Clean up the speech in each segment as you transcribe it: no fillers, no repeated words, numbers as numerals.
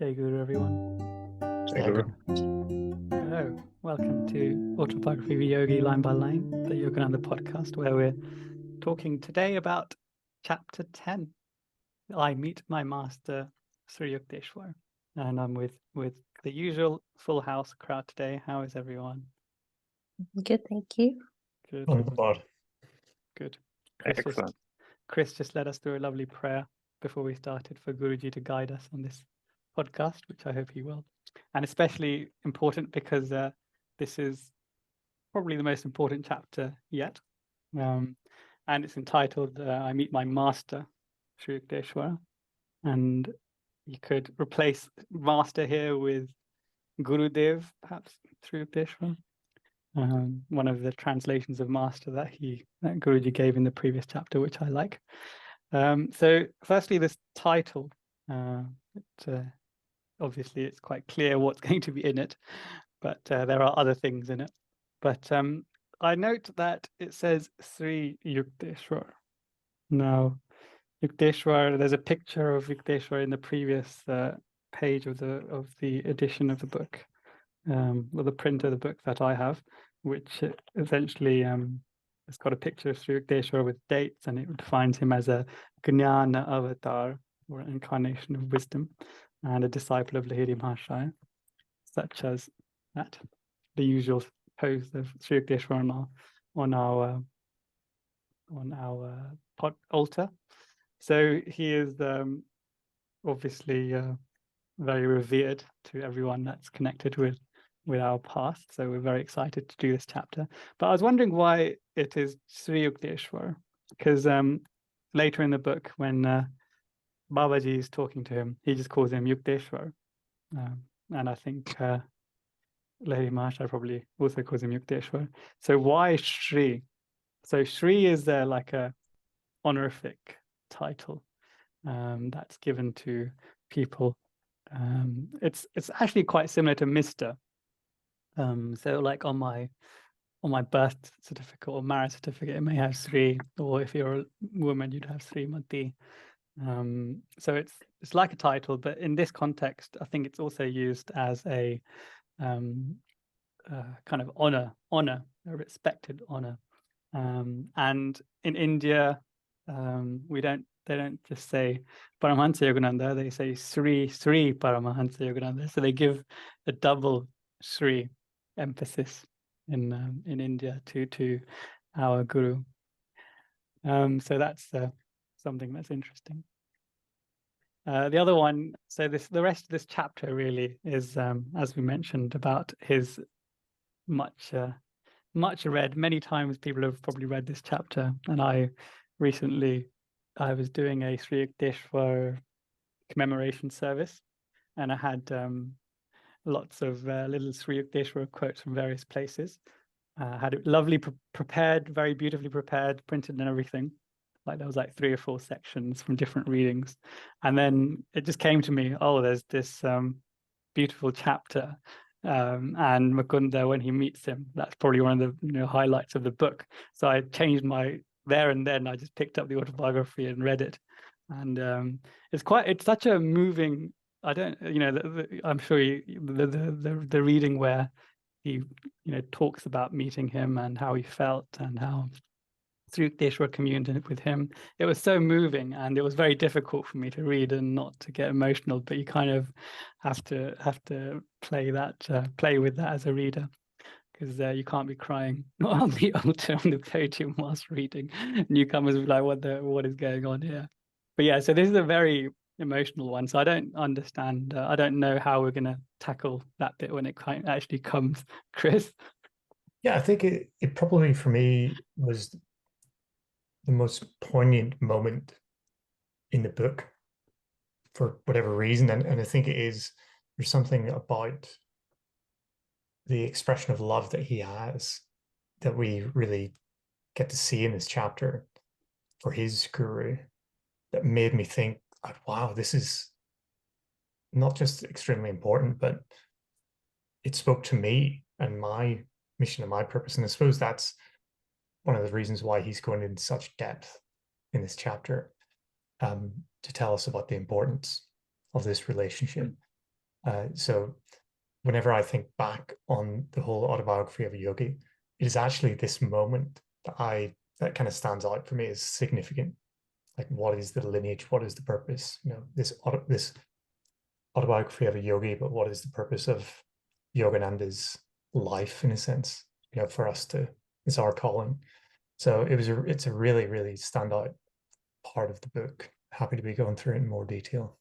Jai Guru, everyone. Jai Guru. Hello, welcome to Autobiography of Yogi Line by Line, the Yogananda podcast, where we're talking today about chapter 10. I meet my master, Sri Yukteswar, and I'm with the usual full house crowd today. How is everyone? Good, thank you. Good. Good. Excellent. Chris just led us through a lovely prayer before we started for Guruji to guide us on this podcast, which I hope he will. And especially important because this is probably the most important chapter yet. And it's entitled, I Meet My Master, Sri Yukteswar. And you could replace master here with Gurudev, perhaps, Sri Yukteswar. One of the translations of master that Guruji gave in the previous chapter, which I like. So firstly, this title, obviously it's quite clear what's going to be in it, but there are other things in it. But I note that it says Sri Yukteswar. Now, Yukteswar, there's a picture of Yukteswar in the previous page of the edition of the book, or the print of the book that I have, which essentially it's got a picture of Sri Yukteswar with dates, and it defines him as a Jnana avatar, or an incarnation of wisdom, and a disciple of Lahiri Mahashaya, such as that, the usual pose of Sri Yukteswar on our altar. So he is obviously very revered to everyone that's connected with our past. So we're very excited to do this chapter. But I was wondering why it is Sri Yukteswar, because later in the book, when Babaji is talking to him, he just calls him Yukteswar. And I think Lahiri Mahashaya probably also calls him Yukteswar. So why Sri? So Sri is like a honorific title that's given to people. It's actually quite similar to Mr. So like on my birth certificate or marriage certificate, it may have Sri, or if you're a woman, you'd have Srimati. So it's like a title, but in this context, I think it's also used as a kind of honor, a respected honor. And in India, they don't just say Paramahansa Yogananda, they say Sri Paramahansa Yogananda. So they give a double Sri emphasis in India to our Guru. So that's something that's interesting. The other one, so the rest of this chapter really is, as we mentioned, about his much read. Many times people have probably read this chapter, and I was doing a Sri Yukteswar commemoration service, and I had lots of little Sri Yukteswar quotes from various places. I had it lovely prepared, very beautifully prepared, printed and everything. Like there was like 3 or 4 sections from different readings, and then it just came to me, oh, there's this beautiful chapter, and Mukunda, when he meets him, that's probably one of the highlights of the book. So I changed there and then I just picked up the autobiography and read it, and it's such a moving. I don't, I'm sure the reading where he talks about meeting him and how he felt and how Sri Yukteswar communed with him. It was so moving, and it was very difficult for me to read and not to get emotional. But you kind of have to play with that as a reader, because you can't be crying on the altar on the podium whilst reading. Newcomers will be like, what is going on here? But yeah, so this is a very emotional one. So I don't understand. I don't know how we're going to tackle that bit when it actually comes, Chris. Yeah, I think it probably for me was the most poignant moment in the book for whatever reason. And I think there's something about the expression of love that he has that we really get to see in this chapter for his guru that made me think, wow, this is not just extremely important, but it spoke to me and my mission and my purpose. And I suppose that's one of the reasons why he's going into such depth in this chapter, to tell us about the importance of this relationship. So whenever I think back on the whole autobiography of a yogi, it is actually this moment that kind of stands out for me as significant. Like, what is the lineage? What is the purpose? This autobiography of a yogi, but what is the purpose of Yogananda's life, in a sense? For us it's our calling. So it's a really, really standout part of the book. Happy to be going through it in more detail.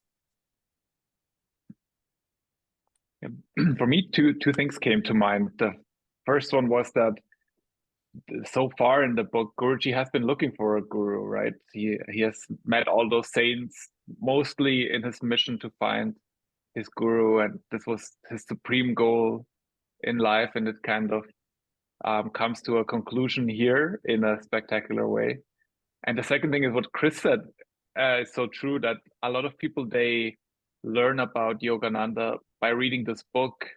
For me, two things came to mind. The first one was that so far in the book, Guruji has been looking for a guru, right? He has met all those saints, mostly in his mission to find his guru, and this was his supreme goal in life, and it kind of comes to a conclusion here in a spectacular way. And the second thing is what Chris said is so true, that a lot of people, they learn about Yogananda by reading this book,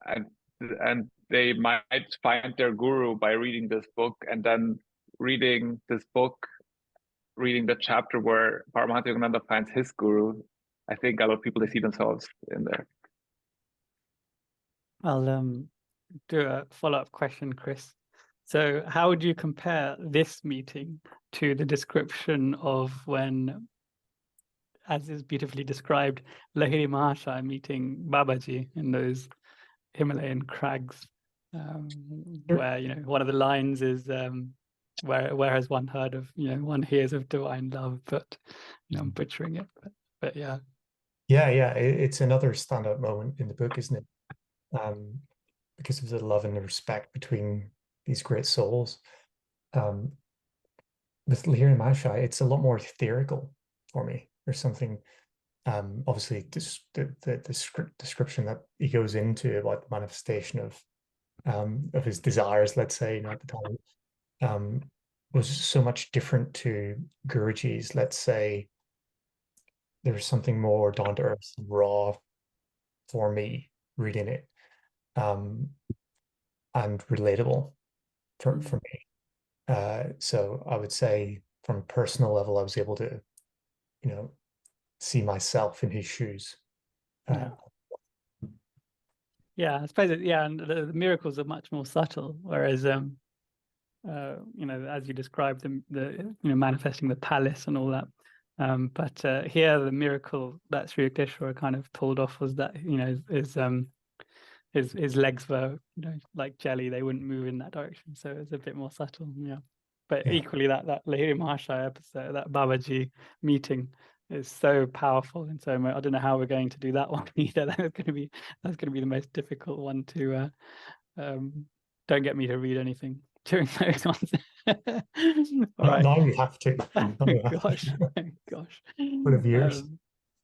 and they might find their guru by reading this book, and then reading this book, reading the chapter where Paramahansa Yogananda finds his guru. I think a lot of people, they see themselves in there. I'll do a follow-up question, Chris. So how would you compare this meeting to the description of when, as is beautifully described, Lahiri Mahashaya meeting Babaji in those Himalayan crags, where one of the lines is where has one heard of, one hears of divine love, but I'm butchering it, but yeah. It's another standout moment in the book, isn't it? Because of the love and the respect between these great souls. With Lahiri Mahashaya, it's a lot more ethereal for me. There's something, obviously, the description that he goes into about the manifestation of his desires, let's say, at the time, was so much different to Guruji's. Let's say there was something more down to earth, raw for me reading it, and relatable for me. So I would say, from a personal level, I was able to, see myself in his shoes. Yeah, I suppose and the miracles are much more subtle, whereas as you described, the manifesting the palace and all that. But here the miracle that Sri Yukteswara kind of pulled off was that his legs were like jelly; they wouldn't move in that direction, so it's a bit more subtle. But equally, that Lahiri Mahashaya episode, that Babaji meeting, is so powerful and so much. I don't know how we're going to do that one either. That's going to be the most difficult one to. Don't get me to read anything during those ones. Right. Now we have to. Gosh. What of years?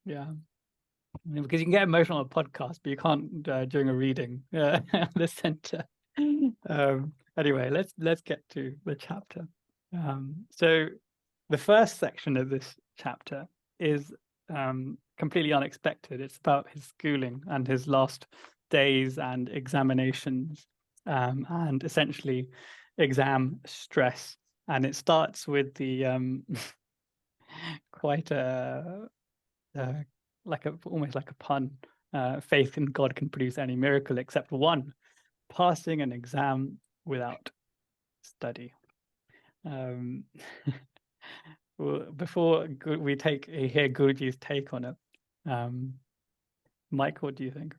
Because you can get emotional on a podcast, but you can't during a reading the center. Anyway, let's get to the chapter. So the first section of this chapter is completely unexpected. It's about his schooling and his last days and examinations, and essentially exam stress. And it starts with the quite almost like a pun. Faith in God can produce any miracle except one: passing an exam without study. Well, before we hear Guruji's take on it, Mike, what do you think?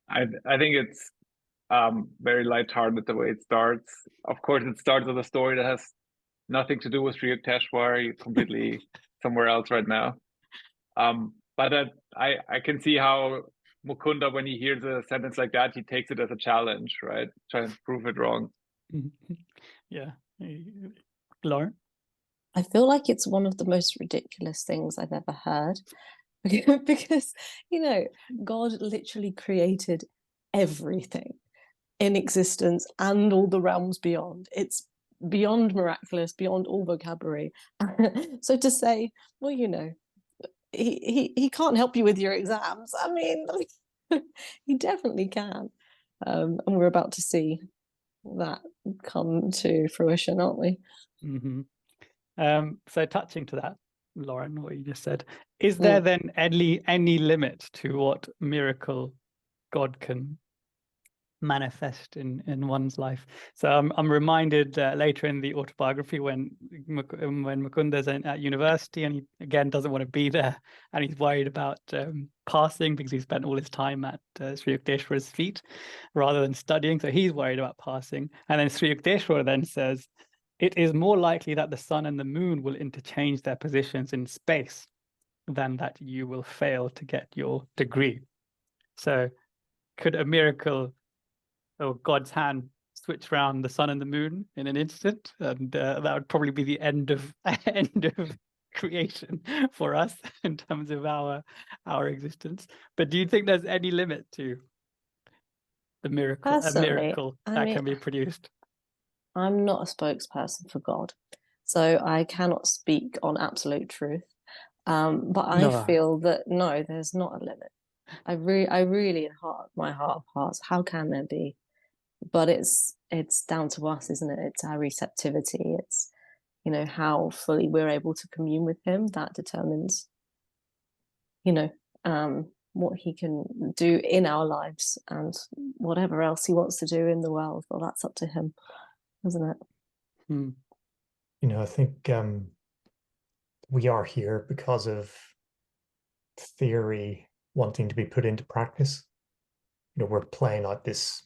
I think it's very lighthearted the way it starts. Of course, it starts with a story that has nothing to do with Sri Yukteswara. You're completely somewhere else right now. But I can see how Mukunda, when he hears a sentence like that, he takes it as a challenge, right? Trying to prove it wrong. Yeah. Lauren? I feel like it's one of the most ridiculous things I've ever heard. Because, God literally created everything in existence and all the realms beyond. It's beyond miraculous, beyond all vocabulary. So to say, well, he can't help you with your exams. I mean, he definitely can. And we're about to see that come to fruition, aren't we? So touching to that, Lauren, what you just said, Is there then any limit to what miracle God can manifest in one's life? So I'm reminded later in the autobiography when Mukunda's at university and he again doesn't want to be there, and he's worried about passing because he spent all his time at Sri Yukteswara's feet rather than studying, so he's worried about passing. And then Sri Yukteswara then says, it is more likely that the sun and the moon will interchange their positions in space than that you will fail to get your degree. So could a miracle or God's hand switch around the sun and the moon in an instant? And that would probably be the end of creation for us in terms of our existence. But do you think there's any limit to the miracle, Personally, a miracle that can be produced? I'm not a spokesperson for God, so I cannot speak on absolute truth. But I feel that no, there's not a limit. I really, in my heart of hearts, how can there be? But it's down to us, isn't it? It's our receptivity. It's, you know, how fully we're able to commune with him that determines, you know, what he can do in our lives, and whatever else he wants to do in the world. Well, that's up to him, isn't it? You know, I think we are here because of theory wanting to be put into practice. You know, we're playing out this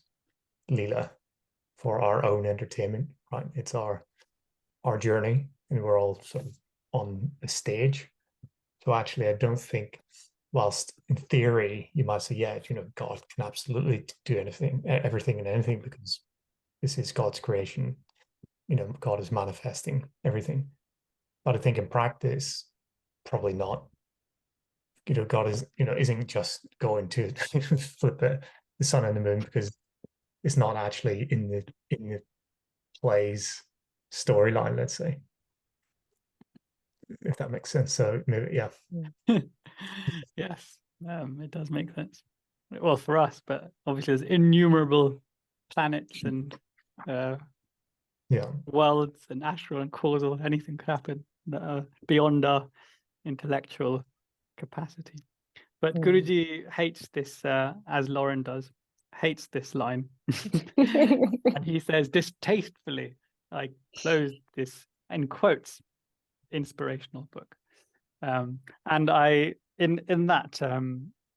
Leela for our own entertainment, right? It's our journey, and we're all sort of on a stage. So actually, I don't think, whilst in theory you might say, yeah, you know, God can absolutely do anything, everything and anything, because this is God's creation. You know, God is manifesting everything. But I think in practice, probably not. You know, God is, you know, isn't just going to flip the sun and the moon, because it's not actually in the play's storyline, let's say, if that makes sense. So maybe, yeah. Yes, it does make sense. Well, for us, but obviously there's innumerable planets and worlds and astral and causal. Anything could happen that are beyond our intellectual capacity. But Guruji hates this, as Lauren does, hates this line. And he says, distastefully, I close this, in quotes, inspirational book. And I, in that,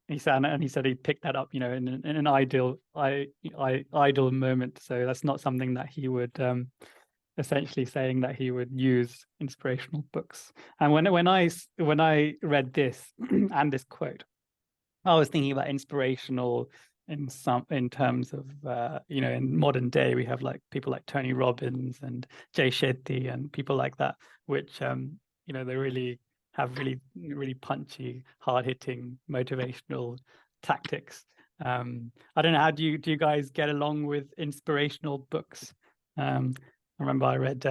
he said he picked that up, you know, in an ideal moment. So that's not something that he would essentially saying that he would use inspirational books. And when I read this and this quote, I was thinking about inspirational in terms of you know, in modern day we have like people like Tony Robbins and Jay Shetty and people like that, which you know, they really have really punchy, hard-hitting, motivational tactics. I don't know, how do you guys get along with inspirational books? I remember I read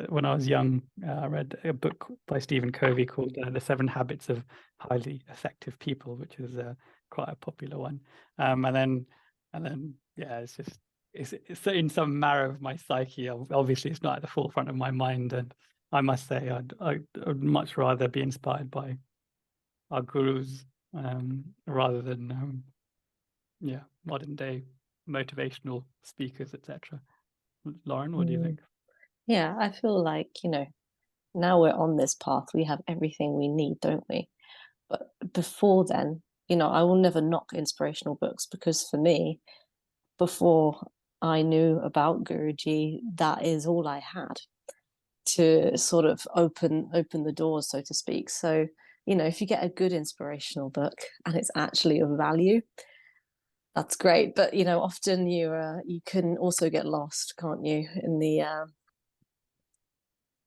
when I was young, I read a book by Stephen Covey called The 7 Habits of Highly Effective People, which is quite a popular one. And then yeah, it's in some marrow of my psyche. Obviously, it's not at the forefront of my mind, and I must say I'd much rather be inspired by our gurus rather than yeah, modern day motivational speakers, etc. Lauren, what do you think? Yeah, I feel like, you know, now we're on this path, we have everything we need, don't we? But before then, you know, I will never knock inspirational books, because for me, before I knew about Guruji, that is all I had to sort of open the doors, so to speak. So, you know, if you get a good inspirational book and it's actually of value, that's great. But, you know, often you can also get lost, can't you, in the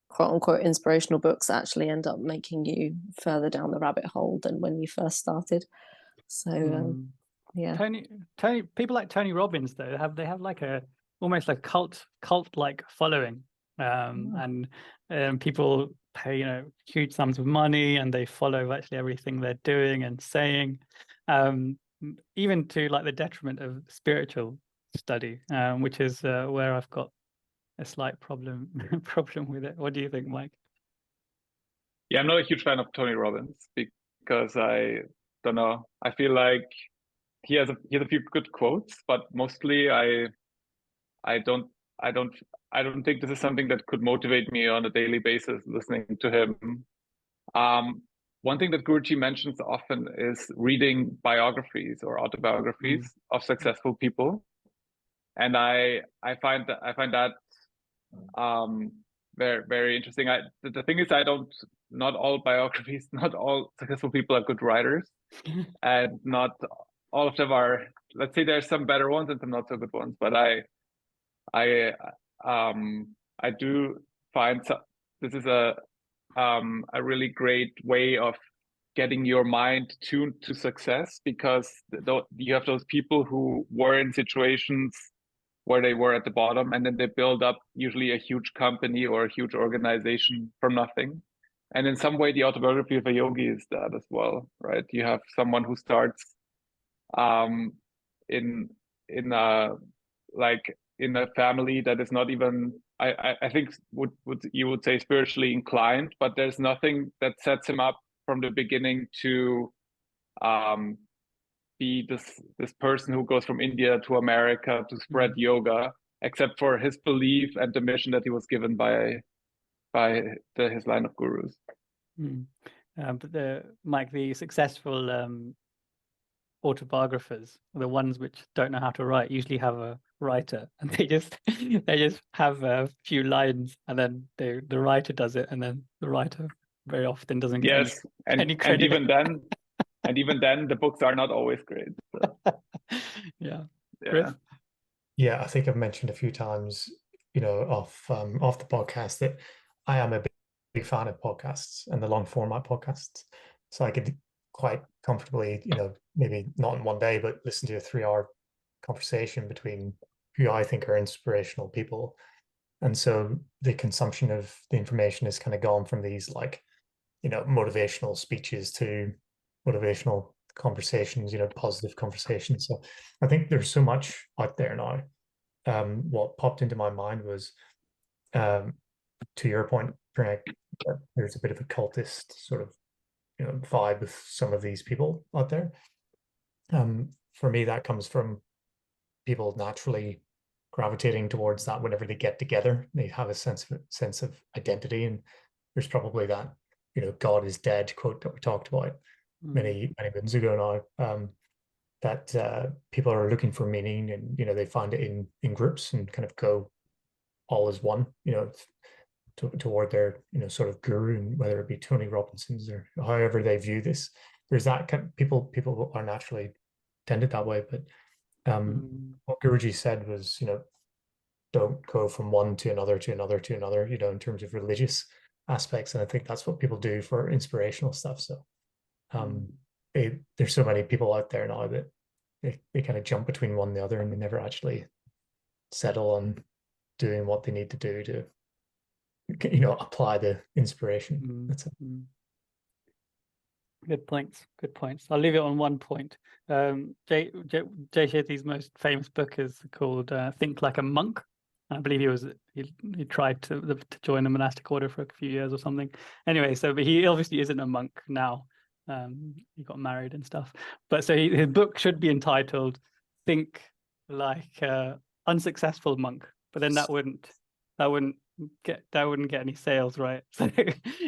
quote unquote inspirational books that actually end up making you further down the rabbit hole than when you first started. So yeah, Tony, people like Tony Robbins though they have like a almost like cult like following, and people pay, you know, huge sums of money, and they follow actually everything they're doing and saying, even to like the detriment of spiritual study, which is where I've got a slight problem with it. What do you think, Mike? Yeah, I'm not a huge fan of Tony Robbins because I don't know. I feel like he has a few good quotes, but mostly I don't I don't I don't think this is something that could motivate me on a daily basis listening to him. Um, One thing that Guruji mentions often is reading biographies or Mm. autobiographies of successful people, and I find that um, very very interesting. The thing is, I don't not all biographies, not all successful people are good writers, and not all of them are. Let's say there's some better ones and some not so good ones, but I I do find this is a really great way of getting your mind tuned to success, because you have those people who were in situations where they were at the bottom, and then they build up usually a huge company or a huge organization from nothing. And in some way, the autobiography of a yogi is that as well, right? You have someone who starts um, in in a like in a family that is not even I think would you would say spiritually inclined, but there's nothing that sets him up from the beginning to um, be this person who goes from India to America to spread yoga, except for his belief and the mission that he was given by his line of gurus. Mm. But the successful autobiographers, the ones which don't know how to write, usually have a writer, and they just have a few lines, and then the writer does it, and then the writer very often doesn't get Yes, any credit. and even then, the books are not always great. So. Yeah. Yeah. Chris? Yeah, I think I've mentioned a few times, off the podcast, that I am a big fan of podcasts and the long format podcasts. So I could quite comfortably, maybe not in one day, but listen to a 3 hour conversation between who I think are inspirational people. And so the consumption of the information has kind of gone from these motivational speeches to motivational conversations, positive conversations. So I think there's so much out there now. What popped into my mind was, to your point, Pranay, there's a bit of a cultist sort of vibe with some of these people out there. For me, that comes from people naturally gravitating towards that whenever they get together. They have a sense of identity, and there's probably that God is dead quote that we talked about many moons ago now. That people are looking for meaning, and they find it in groups and kind of go all as one, toward their sort of guru, and whether it be Tony Robinson's or however they view this. There's that kind of people are naturally tended that way, but what Guruji said was, don't go from one to another to another to another, in terms of religious aspects. And I think that's what people do for inspirational stuff. So there's so many people out there now that they kind of jump between one and the other, and they never actually settle on doing what they need to do to apply the inspiration. That's it. Good points. I'll leave it on one point. Jay Shetty's most famous book is called Think Like a Monk. I believe he tried to join a monastic order for a few years or something. Anyway, but he obviously isn't a monk now. He got married and stuff. But so his book should be entitled Think Like Unsuccessful Monk. But then that wouldn't get any sales, right? So,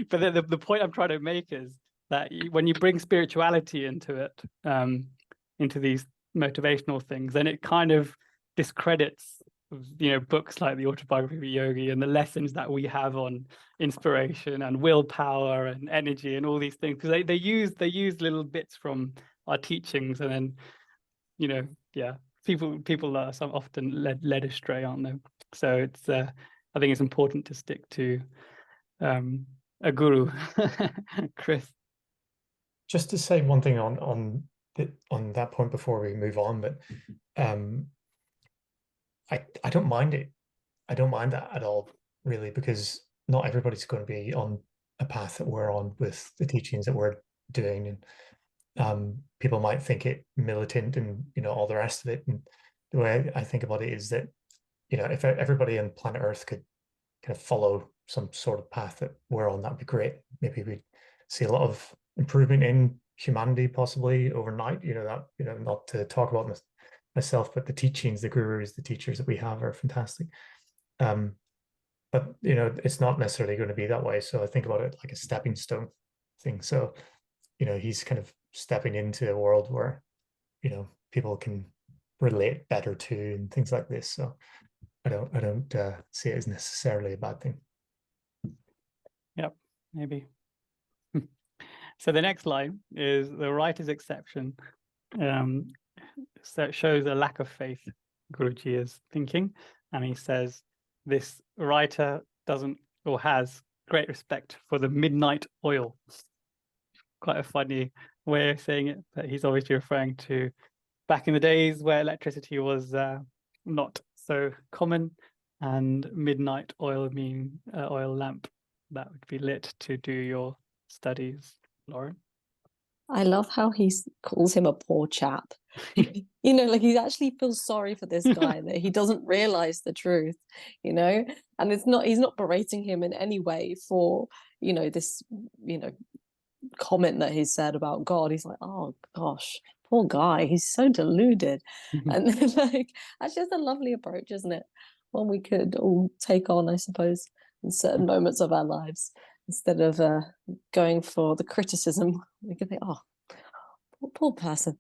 but the point I'm trying to make is that when you bring spirituality into it, into these motivational things, then it kind of discredits books like the Autobiography of a Yogi and the lessons that we have on inspiration and willpower and energy and all these things, because they use little bits from our teachings, and then people are often led astray, aren't they? So it's I think it's important to stick to a guru. Chris? Just to say one thing on that point before we move on, but I don't mind it. I don't mind that at all, really, because not everybody's going to be on a path that we're on with the teachings that we're doing, and people might think it militant and all the rest of it. And the way I think about it is that if everybody on planet Earth could kind of follow some sort of path that we're on, that'd be great. Maybe we see a lot of improvement in humanity possibly overnight. Not to talk about myself, but the teachings, the gurus, the teachers that we have are fantastic. But it's not necessarily going to be that way. So I think about it like a stepping stone thing. So he's kind of stepping into a world where people can relate better to and things like this. So I don't see it as necessarily a bad thing. Yep, maybe. So the next line is the writer's exception. So it shows a lack of faith, Guruji is thinking, and he says this writer doesn't or has great respect for the midnight oil. Quite a funny way of saying it, but he's obviously referring to back in the days where electricity was not so common, and midnight oil mean oil lamp that would be lit to do your studies. Lauren? I love how he calls him a poor chap. Like he actually feels sorry for this guy that he doesn't realize the truth, and he's not berating him in any way for, this, comment that he said about God. He's like, oh gosh, poor guy, he's so deluded. And like, that's just a lovely approach, isn't it? One we could all take on, I suppose, in certain moments of our lives. Instead of going for the criticism, we could think, oh, poor person,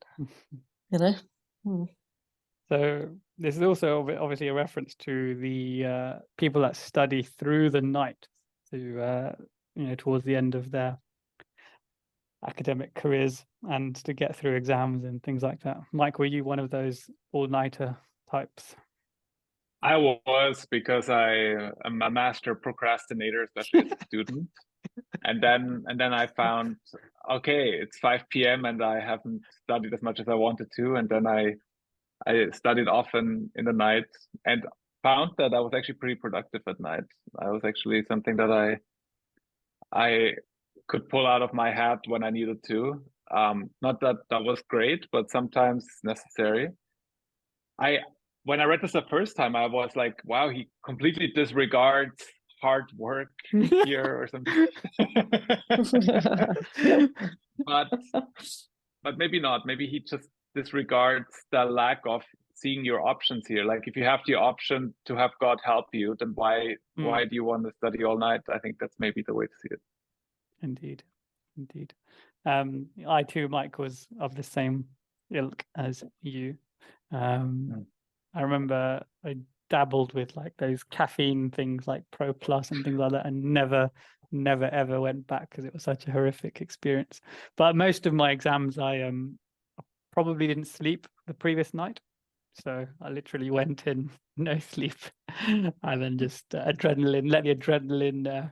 So this is also obviously a reference to the people that study through the night to, towards the end of their academic careers and to get through exams and things like that. Mike, were you one of those all-nighter types? I was, because I am a master procrastinator, especially as a student. And then I found, okay, it's 5 p.m. and I haven't studied as much as I wanted to. And then I studied often in the night and found that I was actually pretty productive at night. I was actually something that I could pull out of my head when I needed to. Not that was great, but sometimes necessary. When I read this the first time, I was like, wow, he completely disregards hard work here or something. but maybe not. Maybe he just disregards the lack of seeing your options here. Like, if you have the option to have God help you, then why do you want to study all night? I think that's maybe the way to see it. Indeed. I too, Mike, was of the same ilk as you. I remember I dabbled with like those caffeine things like Pro Plus and things like that, and never ever went back because it was such a horrific experience. But most of my exams, I probably didn't sleep the previous night, so I literally went in no sleep, and then just let the adrenaline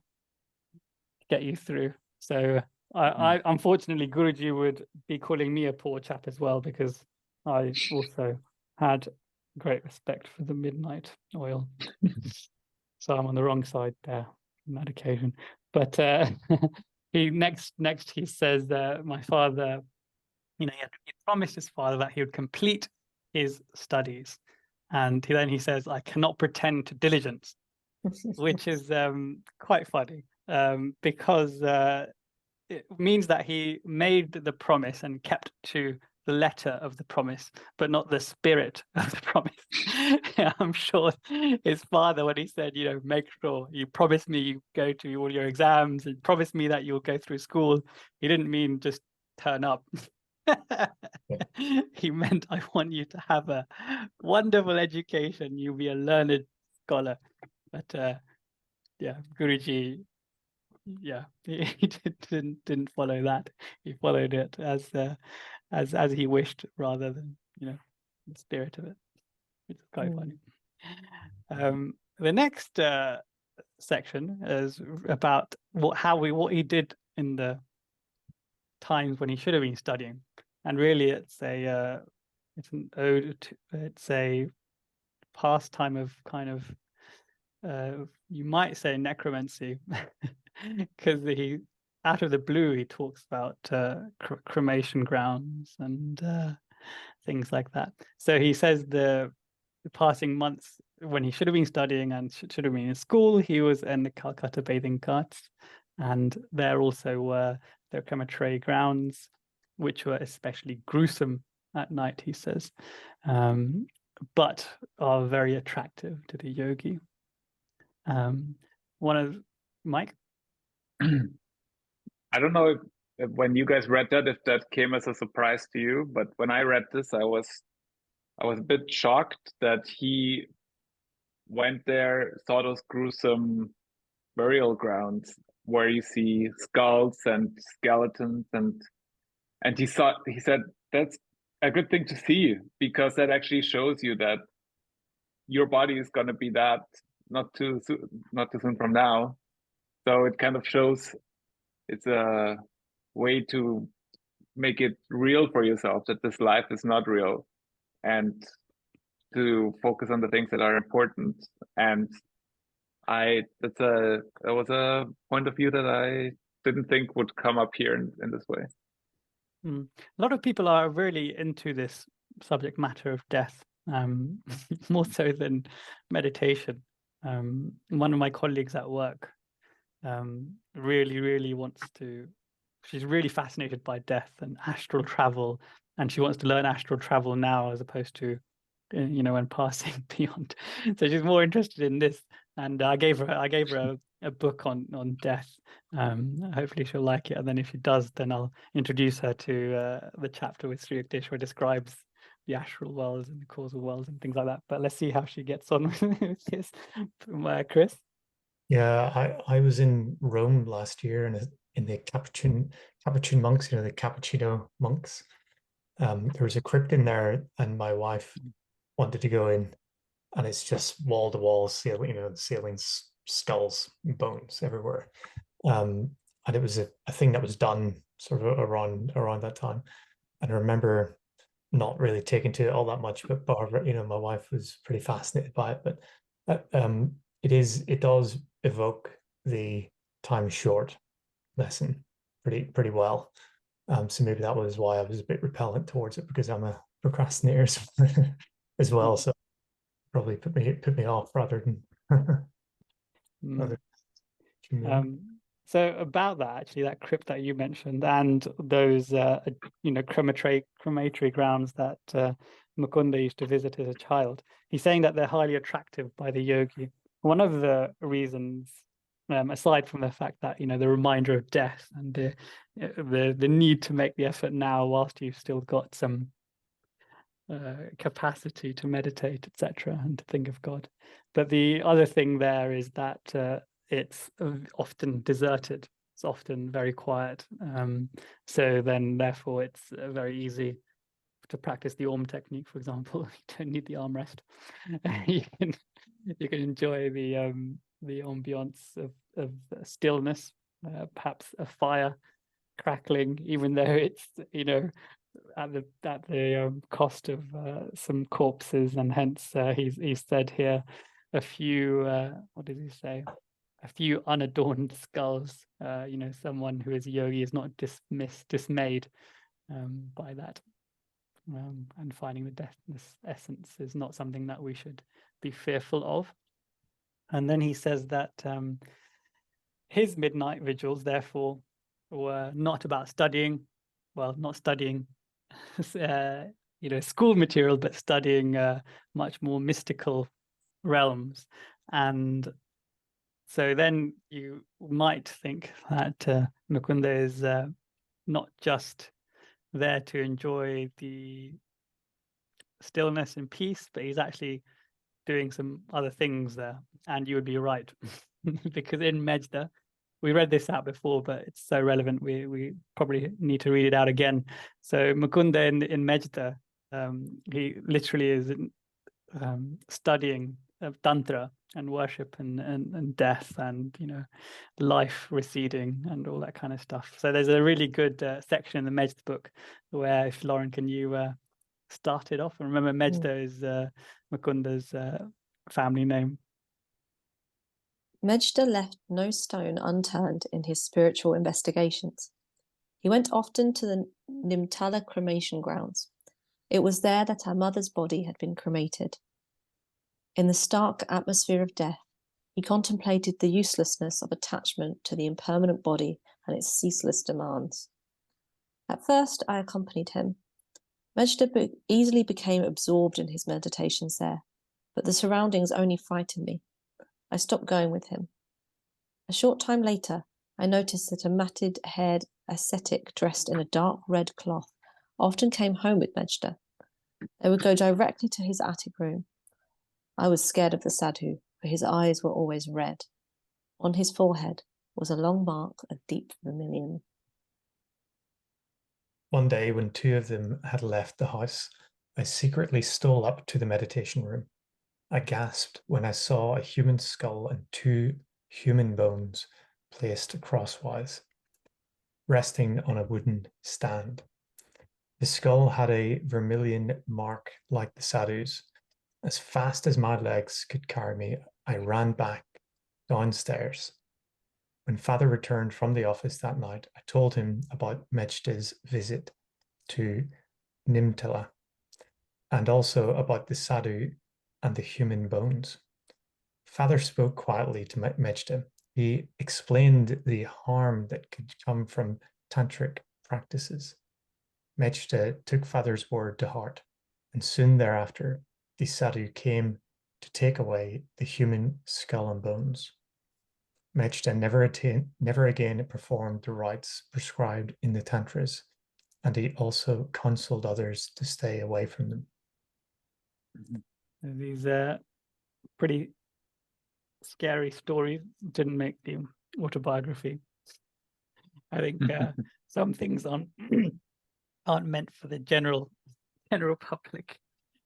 get you through. So I unfortunately, Guruji would be calling me a poor chap as well, because I also had great respect for the midnight oil. So I'm on the wrong side there on that occasion. But he next he says that my father, he promised his father that he would complete his studies, and then he says, I cannot pretend to diligence, which is quite funny, because it means that he made the promise and kept to the letter of the promise, but not the spirit of the promise. I'm sure his father, when he said, make sure you promise me you go to all your exams and promise me that you'll go through school, he didn't mean just turn up. He meant, I want you to have a wonderful education, you'll be a learned scholar. But Guruji, he didn't follow that. He followed it as he wished, rather than the spirit of it, which is quite funny. The next section is about what he did in the times when he should have been studying, and really it's an ode to, it's a pastime of kind of you might say necromancy, because he, out of the blue, he talks about cremation grounds and things like that. So he says the passing months when he should have been studying and should have been in school, he was in the Calcutta bathing ghats, and there also were the crematory grounds, which were especially gruesome at night, he says, but are very attractive to the yogi. One of Mike? I don't know if when you guys read that, if that came as a surprise to you, but when I read this, I was a bit shocked that he went there, saw those gruesome burial grounds where you see skulls and skeletons, and he said that's a good thing to see, because that actually shows you that your body is going to be that not too soon from now. So it kind of shows it's a way to make it real for yourself, that this life is not real, and to focus on the things that are important. And that was a point of view that I didn't think would come up here in this way. A lot of people are really into this subject matter of death, more so than meditation. One of my colleagues at work really wants to, she's really fascinated by death and astral travel, and she wants to learn astral travel now as opposed to when passing beyond. So she's more interested in this, and I gave her a book on death. Hopefully she'll like it, and then if she does, then I'll introduce her to the chapter with Sri Yukteswar describes the astral worlds and the causal worlds and things like that. But let's see how she gets on with this. Chris? Yeah, I was in Rome last year in the Capuchin monks, the Cappuccino monks. There was a crypt in there, and my wife wanted to go in, and it's just wall to wall ceilings, skulls, bones everywhere. And it was a thing that was done sort of around that time. And I remember not really taking to it all that much, but Barbara, my wife was pretty fascinated by it. But it does evoke the time short lesson pretty well. So maybe that was why I was a bit repellent towards it, because I'm a procrastinator as well. So probably put me off rather than so about that, actually, that crypt that you mentioned and those crematory grounds that Mukunda used to visit as a child, he's saying that they're highly attractive by the yogi. One of the reasons, aside from the fact that the reminder of death and the need to make the effort now whilst you've still got some capacity to meditate, etc., and to think of God. But the other thing there is that it's often deserted. It's often very quiet. So then, therefore, it's very easy to practice the Om technique, for example. You don't need the armrest. you can enjoy the ambience of stillness, perhaps a fire crackling, even though it's at the cost of some corpses, and hence he's said here a few what does he say? A few unadorned skulls. Someone who is a yogi is not dismayed by that, and finding the deathless essence is not something that we should be fearful of. And then he says that his midnight vigils, therefore, were not about studying. Well, not studying school material, but studying much more mystical realms. And so then you might think that Mukunda is not just there to enjoy the stillness and peace, but he's actually doing some other things there. And you would be right, because in Mejda, we read this out before, but it's so relevant, we probably need to read it out again. So Mukunda in Mejda, he literally is studying Tantra and worship and death and life receding and all that kind of stuff. So there's a really good section in the Mejda book where, if Lauren, can you start it off? And remember, Mejda is Mukunda's family name. Mejda left no stone unturned in his spiritual investigations. He went often to the Nimtala cremation grounds. It was there that our mother's body had been cremated. In the stark atmosphere of death, He contemplated the uselessness of attachment to the impermanent body and its ceaseless demands. At first, I accompanied him. Mejda easily became absorbed in his meditations there, but the surroundings only frightened me. I stopped going with him. A short time later, I noticed that a matted-haired ascetic dressed in a dark red cloth often came home with Mejda. They would go directly to his attic room. I was scared of the sadhu, for his eyes were always red. On his forehead was a long mark of deep vermilion. One day, when two of them had left the house, I secretly stole up to the meditation room. I gasped when I saw a human skull and two human bones placed crosswise, resting on a wooden stand. The skull had a vermilion mark like the sadhu's. As fast as my legs could carry me, I ran back downstairs. When Father returned from the office that night, I told him about Mejda's visit to Nimtala and also about the sadhu and the human bones. Father spoke quietly to Mejda. He explained the harm that could come from tantric practices. Mejda took Father's word to heart, and soon thereafter, the sadhu came to take away the human skull and bones. Mejda never again performed the rites prescribed in the tantras, and he also counseled others to stay away from them. These pretty scary stories didn't make the autobiography. I think some things aren't meant for the general public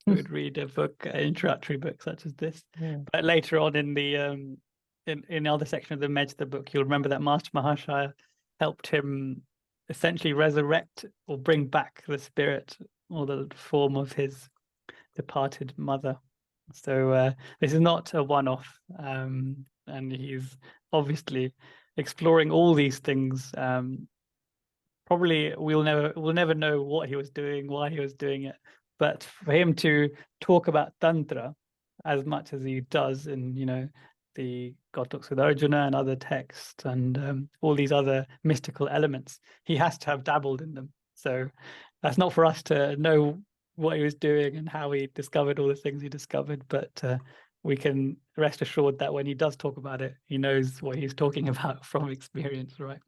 who would read a book, an introductory book such as this. But later on in the in other section of the Mejda book, you'll remember that Master Mahashaya helped him essentially resurrect or bring back the spirit or the form of his departed mother. So this is not a one-off, and he's obviously exploring all these things. Probably we'll never know what he was doing, why he was doing it, but for him to talk about tantra as much as he does in, you know, the God Talks with Arjuna and other texts and all these other mystical elements, he has to have dabbled in them. So that's not for us to know what he was doing and how he discovered all the things he discovered, but we can rest assured that when he does talk about it, he knows what he's talking about from experience, right?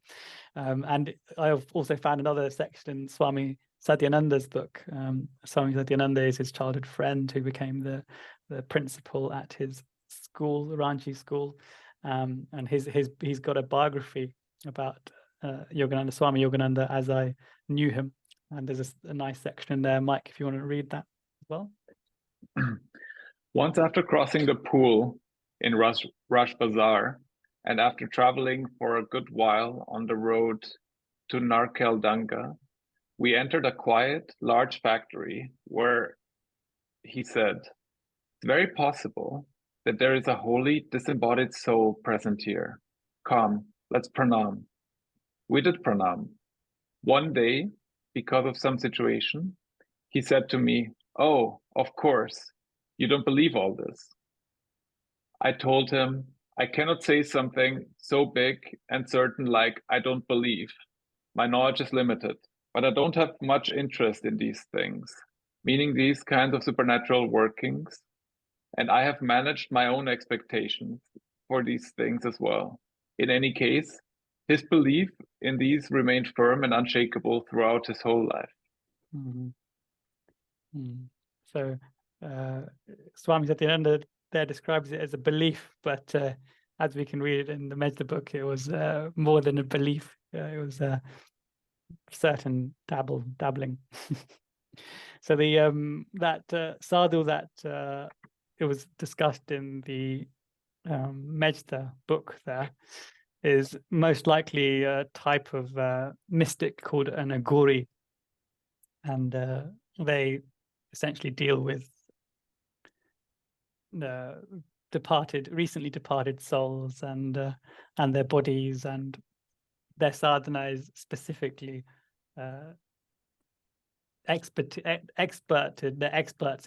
And I've also found another section in Swami Satyananda's book. Swami Satyananda is his childhood friend who became the principal at his school, the Ranchi school, and he's got a biography about Yogananda, Swami Yogananda, as I knew him. And there's a nice section in there, Mike, if you want to read that as well. Once after crossing the pool in Rush Bazaar, and after traveling for a good while on the road to Narkeldanga, we entered a quiet, large factory where he said, "It's very possible that there is a holy, disembodied soul present here. Come, let's pranam." We did pranam. One day, because of some situation, he said to me, "Oh, of course, you don't believe all this." I told him, I cannot say something so big and certain like I don't believe. My knowledge is limited, but I don't have much interest in these things, meaning these kinds of supernatural workings, and I have managed my own expectations for these things as well. In any case, his belief in these remained firm and unshakable throughout his whole life. So Swami Satyananda there describes it as a belief, but as we can read it in the Mejda book, it was more than a belief. It was certain dabbling. So the that sadhu that it was discussed in the Mejda book there is most likely a type of mystic called an aguri, and they essentially deal with the recently departed souls and their bodies, and their sadhana is specifically they're experts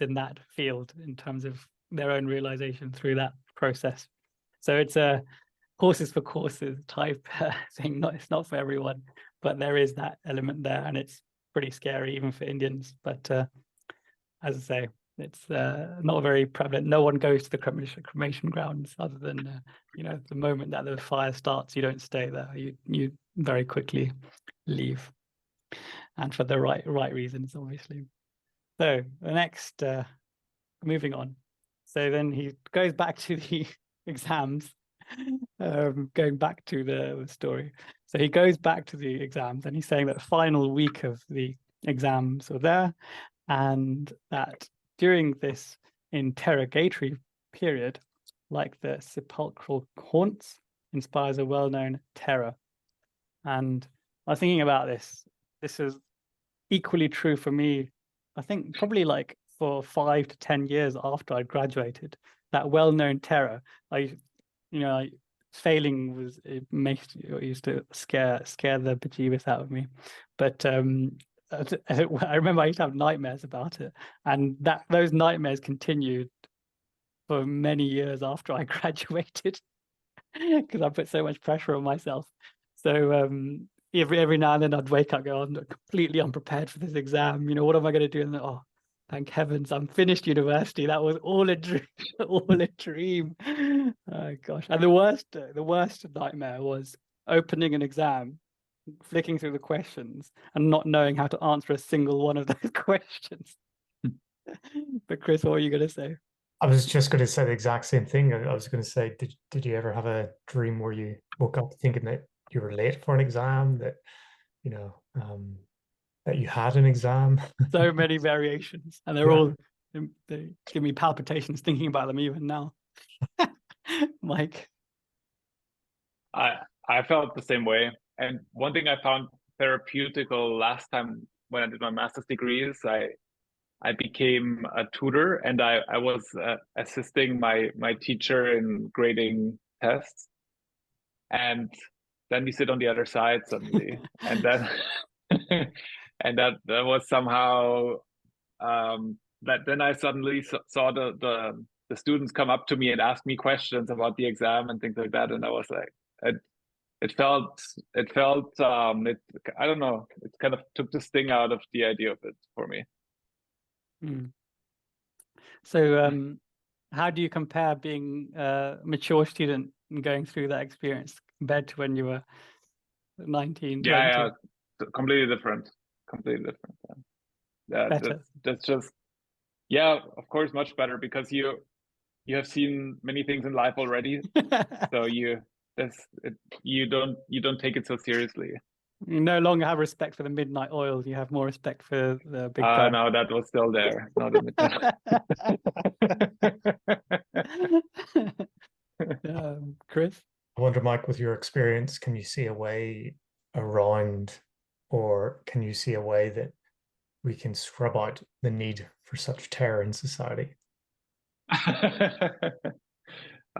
in that field in terms of their own realization through that process. So it's a horses for courses type thing. It's not for everyone, but there is that element there, and it's pretty scary even for Indians. But as I say, it's not very prevalent. No one goes to the cremation grounds other than the moment that the fire starts. You don't stay there. You very quickly leave, and for the right reasons, obviously. So the next, moving on. So then he goes back to the exams. Going back to the story. So he goes back to the exams, and he's saying that the final week of the exams were there, and that during this interrogatory period, like the sepulchral haunts, inspires a well-known terror. And I was thinking about this. This is equally true for me. I think probably like for 5 to 10 years after I graduated, that well-known terror. Failing it used to scare the bejeebus out of me. But I remember I used to have nightmares about it, and those nightmares continued for many years after I graduated because I put so much pressure on myself. So every now and then I'd wake up and go, I'm completely unprepared for this exam. What am I going to do? And then, oh, thank heavens, I'm finished university. That was all a dream. All a dream. Oh gosh. And the worst nightmare was opening an exam, flicking through the questions, and not knowing how to answer a single one of those questions. But Chris, what were you going to say? I was just going to say the exact same thing. I was going to say, did you ever have a dream where you woke up thinking that you were late for an exam, that that you had an exam? So many variations, and they give me palpitations thinking about them even now. Mike? I felt the same way. And one thing I found therapeutical last time when I did my master's degree is I became a tutor, and I was assisting my teacher in grading tests. And then we sit on the other side suddenly, and then and that was somehow that then I suddenly saw the students come up to me and ask me questions about the exam and things like that, and I was like, it felt I don't know, it kind of took the sting out of the idea of it for me. So how do you compare being a mature student and going through that experience compared to when you were 19, 20? Yeah, completely different. Better. That's just, yeah, of course, much better, because you have seen many things in life already. So you don't take it so seriously. You no longer have respect for the midnight oil. You have more respect for the big guy. No, that was still there. Not in the Chris? I wonder, Mike, with your experience, can you see a way around, or can you see a way that we can scrub out the need for such terror in society? I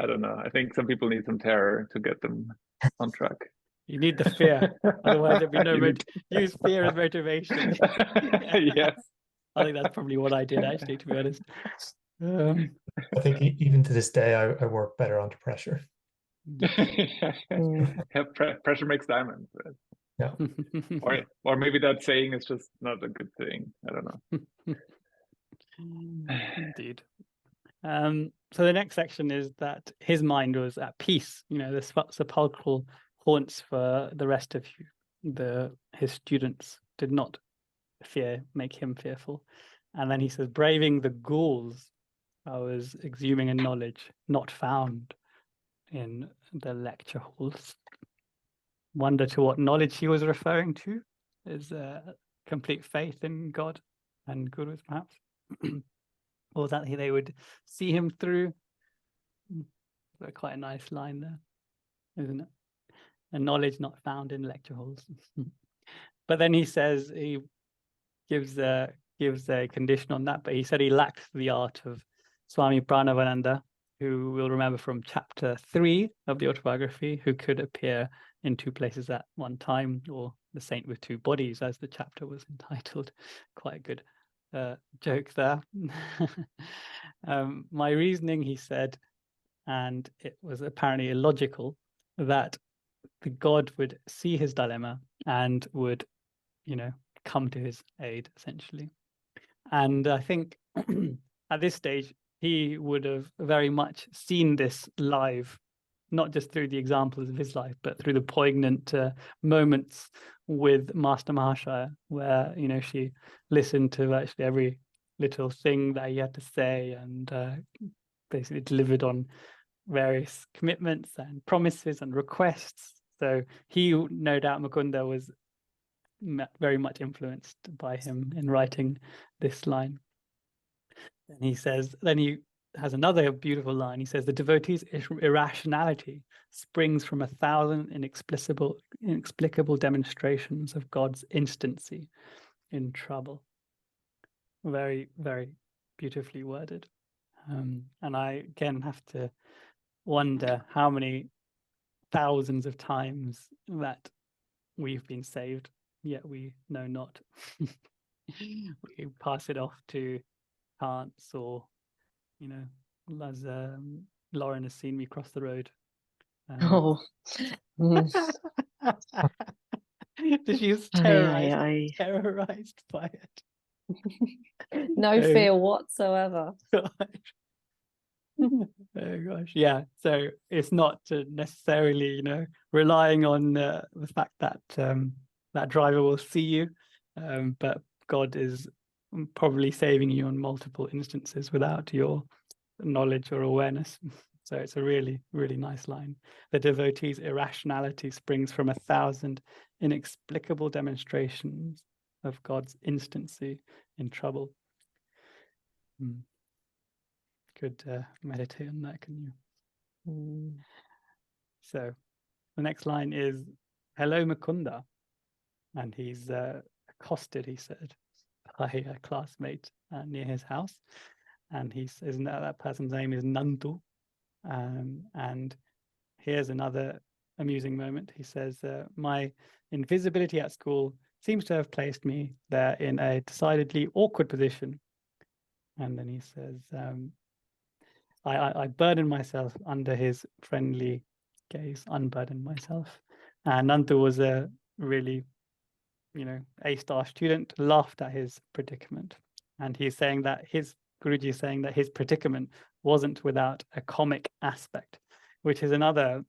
don't know. I think some people need some terror to get them on track. You need the fear, otherwise there'd be no use fear as motivation. Yes, I think that's probably what I did, actually, to be honest. I think even to this day, I work better under pressure. Pressure makes diamonds. Right? Yeah. Or maybe that saying is just not a good thing. I don't know. Indeed. So the next section is that his mind was at peace. The sepulchral haunts for the rest of his students did not make him fearful. And then he says, braving the ghouls, I was exhuming a knowledge not found in the lecture halls. Wonder to what knowledge he was referring to. Is complete faith in God and gurus, perhaps, or that they would see him through. Quite a nice line there, isn't it? A knowledge not found in lecture halls. But then he says, he gives a condition on that, but he said he lacked the art of Swami Pranavananda, who we'll remember from chapter 3 of the autobiography, who could appear in 2 places at one time, or the saint with 2 bodies, as the chapter was entitled. Quite a good joke there. My reasoning, he said, and it was apparently illogical that the god would see his dilemma and would, come to his aid, essentially. And I think at this stage, he would have very much seen this live, not just through the examples of his life, but through the poignant moments with Master Mahashaya, where, she listened to actually every little thing that he had to say, and basically delivered on various commitments and promises and requests. So he, no doubt, Mukunda was very much influenced by him in writing this line. And he says, then he has another beautiful line. He says, the devotee's irrationality springs from 1,000 inexplicable demonstrations of God's instancy in trouble. Very, very beautifully worded. And I, again, have to wonder how many thousands of times that we've been saved, yet we know not. We pass it off to chance, or, as Lauren has seen me cross the road. Oh. She's Aye. terrorized by it. No fear whatsoever. Oh gosh, yeah. So it's not necessarily, relying on the fact that that driver will see you, but God is probably saving you on multiple instances without your knowledge or awareness. So it's a really, really nice line. The devotee's irrationality springs from 1,000 inexplicable demonstrations of God's instancy in trouble. Could meditate on that, can you? So the next line is, hello, Mukunda. And he's accosted, he said, by a classmate near his house. And he says that person's name is Nandu. And here's another amusing moment. He says, my invisibility at school seems to have placed me there in a decidedly awkward position. And then he says, I burden myself under his friendly gaze, unburden myself. And Nandu was a really, A-star student, laughed at his predicament. And he's saying that Guruji is saying that his predicament wasn't without a comic aspect, which is another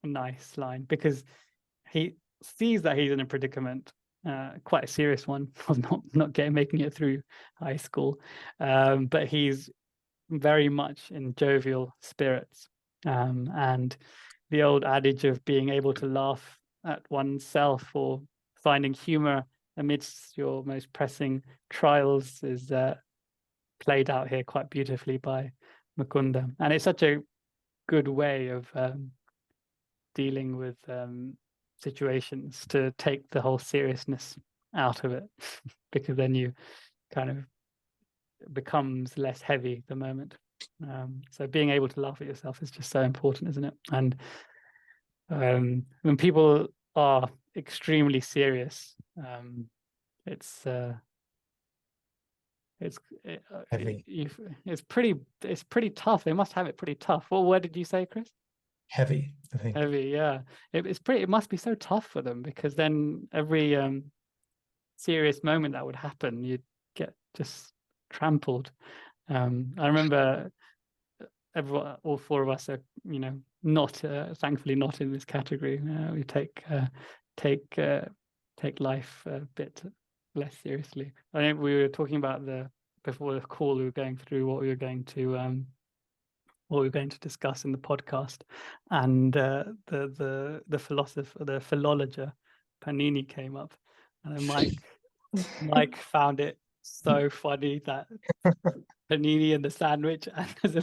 nice line, because he sees that he's in a predicament, quite a serious one, not making it through high school, but he's very much in jovial spirits, and the old adage of being able to laugh at oneself or finding humor amidst your most pressing trials is played out here quite beautifully by Mukunda. And it's such a good way of dealing with situations, to take the whole seriousness out of it, because then you kind of becomes less heavy the moment. So being able to laugh at yourself is just so important, isn't it? And when people are extremely serious, it's pretty tough. They must have it pretty tough. What word did you say, Chris? Heavy, I think. Heavy, yeah. It must be so tough for them, because then every serious moment that would happen, you'd get just trampled. I remember all four of us are, not thankfully not in this category. We take life a bit less seriously. I think we were talking about before the call, we were going through what we were going to discuss in the podcast, and the philologer Panini came up, and then Mike found it so funny that Panini and the sandwich, and as a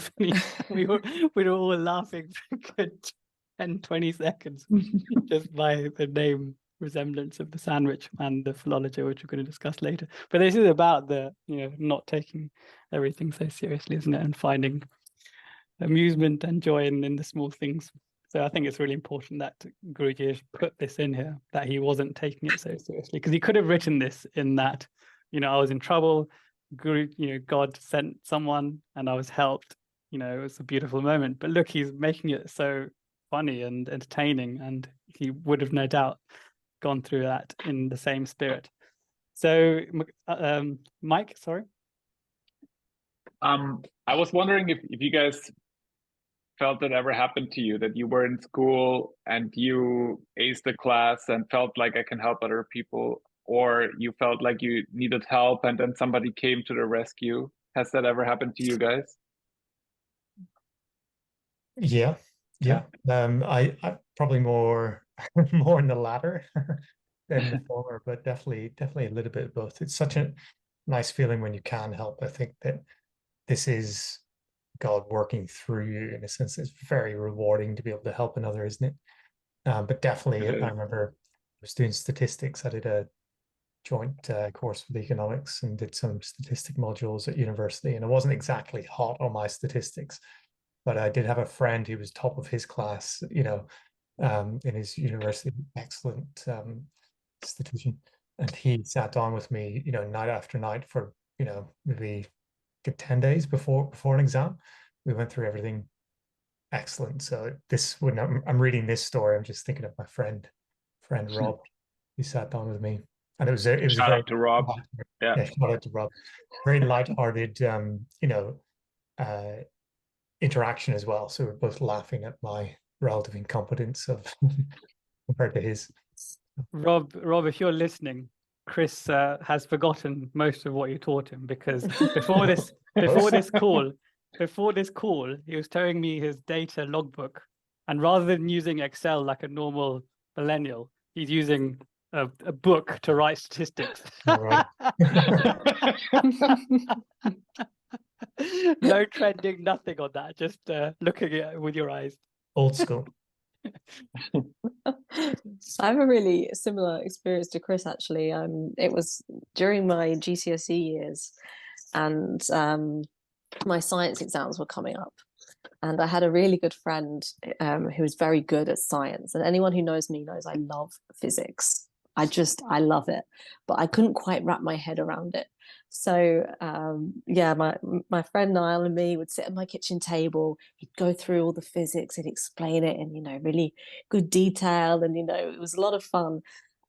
we were all laughing for a good 10-20 seconds just by the name resemblance of the sandwich and the philology, which we're going to discuss later. But this is about the not taking everything so seriously, isn't it, and finding amusement and joy in the small things. So I think it's really important that Guruji has put this in here, that he wasn't taking it so seriously, because he could have written this in that, I was in trouble, God sent someone and I was helped, you know, it's a beautiful moment, but look, he's making it so funny and entertaining, and he would have no doubt gone through that in the same spirit. So Mike, sorry. I was wondering if you guys felt that ever happened to you, that you were in school and you aced the class and felt like I can help other people, or you felt like you needed help and then somebody came to the rescue. Has that ever happened to you guys? Yeah. I probably more more in the latter than the former, but definitely a little bit of both. It's such a nice feeling when you can help. I think that this is God working through you in a sense. It's very rewarding to be able to help another, isn't it? But definitely, I remember I was doing statistics. I did a joint course with economics and did some statistic modules at university, and I wasn't exactly hot on my statistics, but I did have a friend who was top of his class, you know, in his university, excellent statistician, and he sat down with me, you know, night after night for, you know, maybe 10 days before an exam. We went through everything. Excellent. So this, when I'm reading this story, I'm just thinking of my friend Rob, who sat down with me, and it was a Shout very out to Rob. Yeah. shout out to Rob. Very lighthearted, you know, interaction as well. So we're both laughing at my relative incompetence of compared to his. Rob, if you're listening, Chris has forgotten most of what you taught him, because before this call, he was telling me his data logbook, and rather than using Excel like a normal millennial, he's using a book to write statistics. Right. No trending, nothing on that. Just looking at it with your eyes. Old school. I have a really similar experience to Chris, actually. It was during my GCSE years, and my science exams were coming up. And I had a really good friend who was very good at science. And anyone who knows me knows I love physics. I love it, but I couldn't quite wrap my head around it. So yeah, my friend Niall and me would sit at my kitchen table. He'd go through all the physics, he'd explain it in, you know, really good detail, and, you know, it was a lot of fun.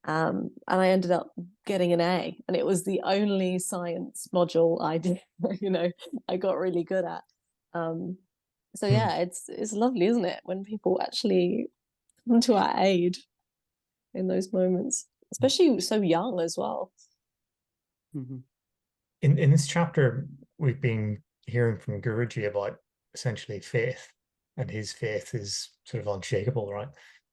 And I ended up getting an A, and it was the only science module I did, you know, I got really good at. So yeah, it's lovely, isn't it, when people actually come to our aid in those moments, especially so young as well. Mm-hmm. In this chapter, we've been hearing from Guruji about essentially faith, and his faith is sort of unshakable, right?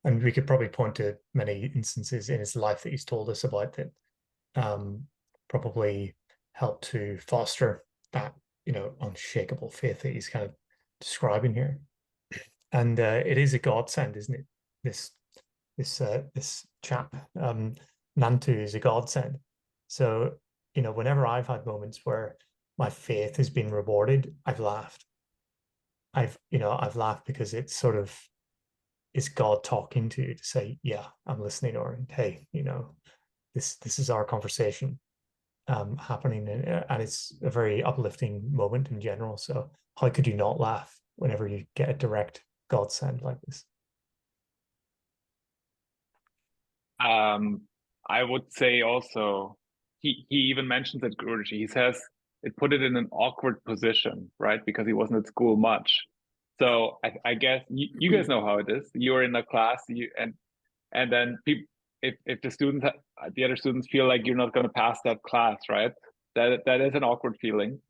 And we could probably point to many instances in his life that he's told us about that probably helped to foster that, you know, unshakable faith that he's kind of describing here. And it is a godsend, isn't it? This chap, Nantu, is a godsend. So, you know, whenever I've had moments where my faith has been rewarded, I've laughed. I've laughed because it's God talking to you to say, yeah, I'm listening, or hey, you know, this is our conversation happening, and it's a very uplifting moment in general. So how could you not laugh whenever you get a direct godsend like this? I would say also, he even mentions at Guruji, he says it put it in an awkward position, right? Because he wasn't at school much. So I guess you guys know how it is. You're in a class, and then people, if the other students feel like you're not going to pass that class, right? That is an awkward feeling,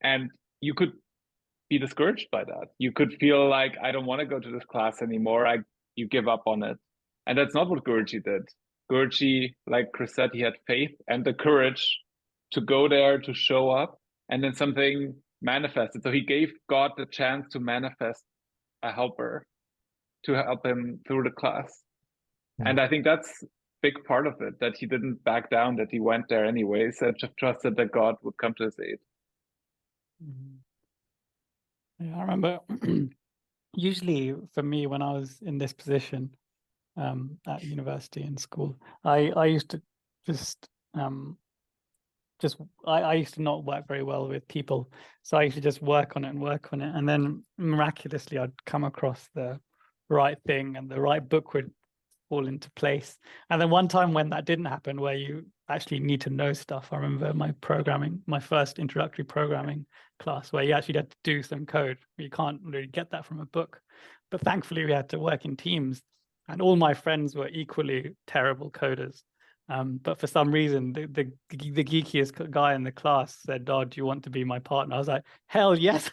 and you could be discouraged by that. You could feel like, I don't want to go to this class anymore. You give up on it, and that's not what Guruji did. Guruji, like Chris said, he had faith and the courage to go there, to show up, and then something manifested. So he gave God the chance to manifest a helper to help him through the class. And I think that's a big part of it, that he didn't back down, that he went there anyways, and just trusted that God would come to his aid. Yeah, I remember usually for me, when I was in this position at university and school, I used to just just I used to not work very well with people, so I used to just work on it, and then miraculously I'd come across the right thing, and the right book would fall into place. And then one time when that didn't happen, where you actually need to know stuff, I remember my first introductory programming class, where you actually had to do some code. You can't really get that from a book, but thankfully we had to work in teams, and all my friends were equally terrible coders. But for some reason, the geekiest guy in the class said, "Oh, do you want to be my partner?" I was like, "Hell yes!"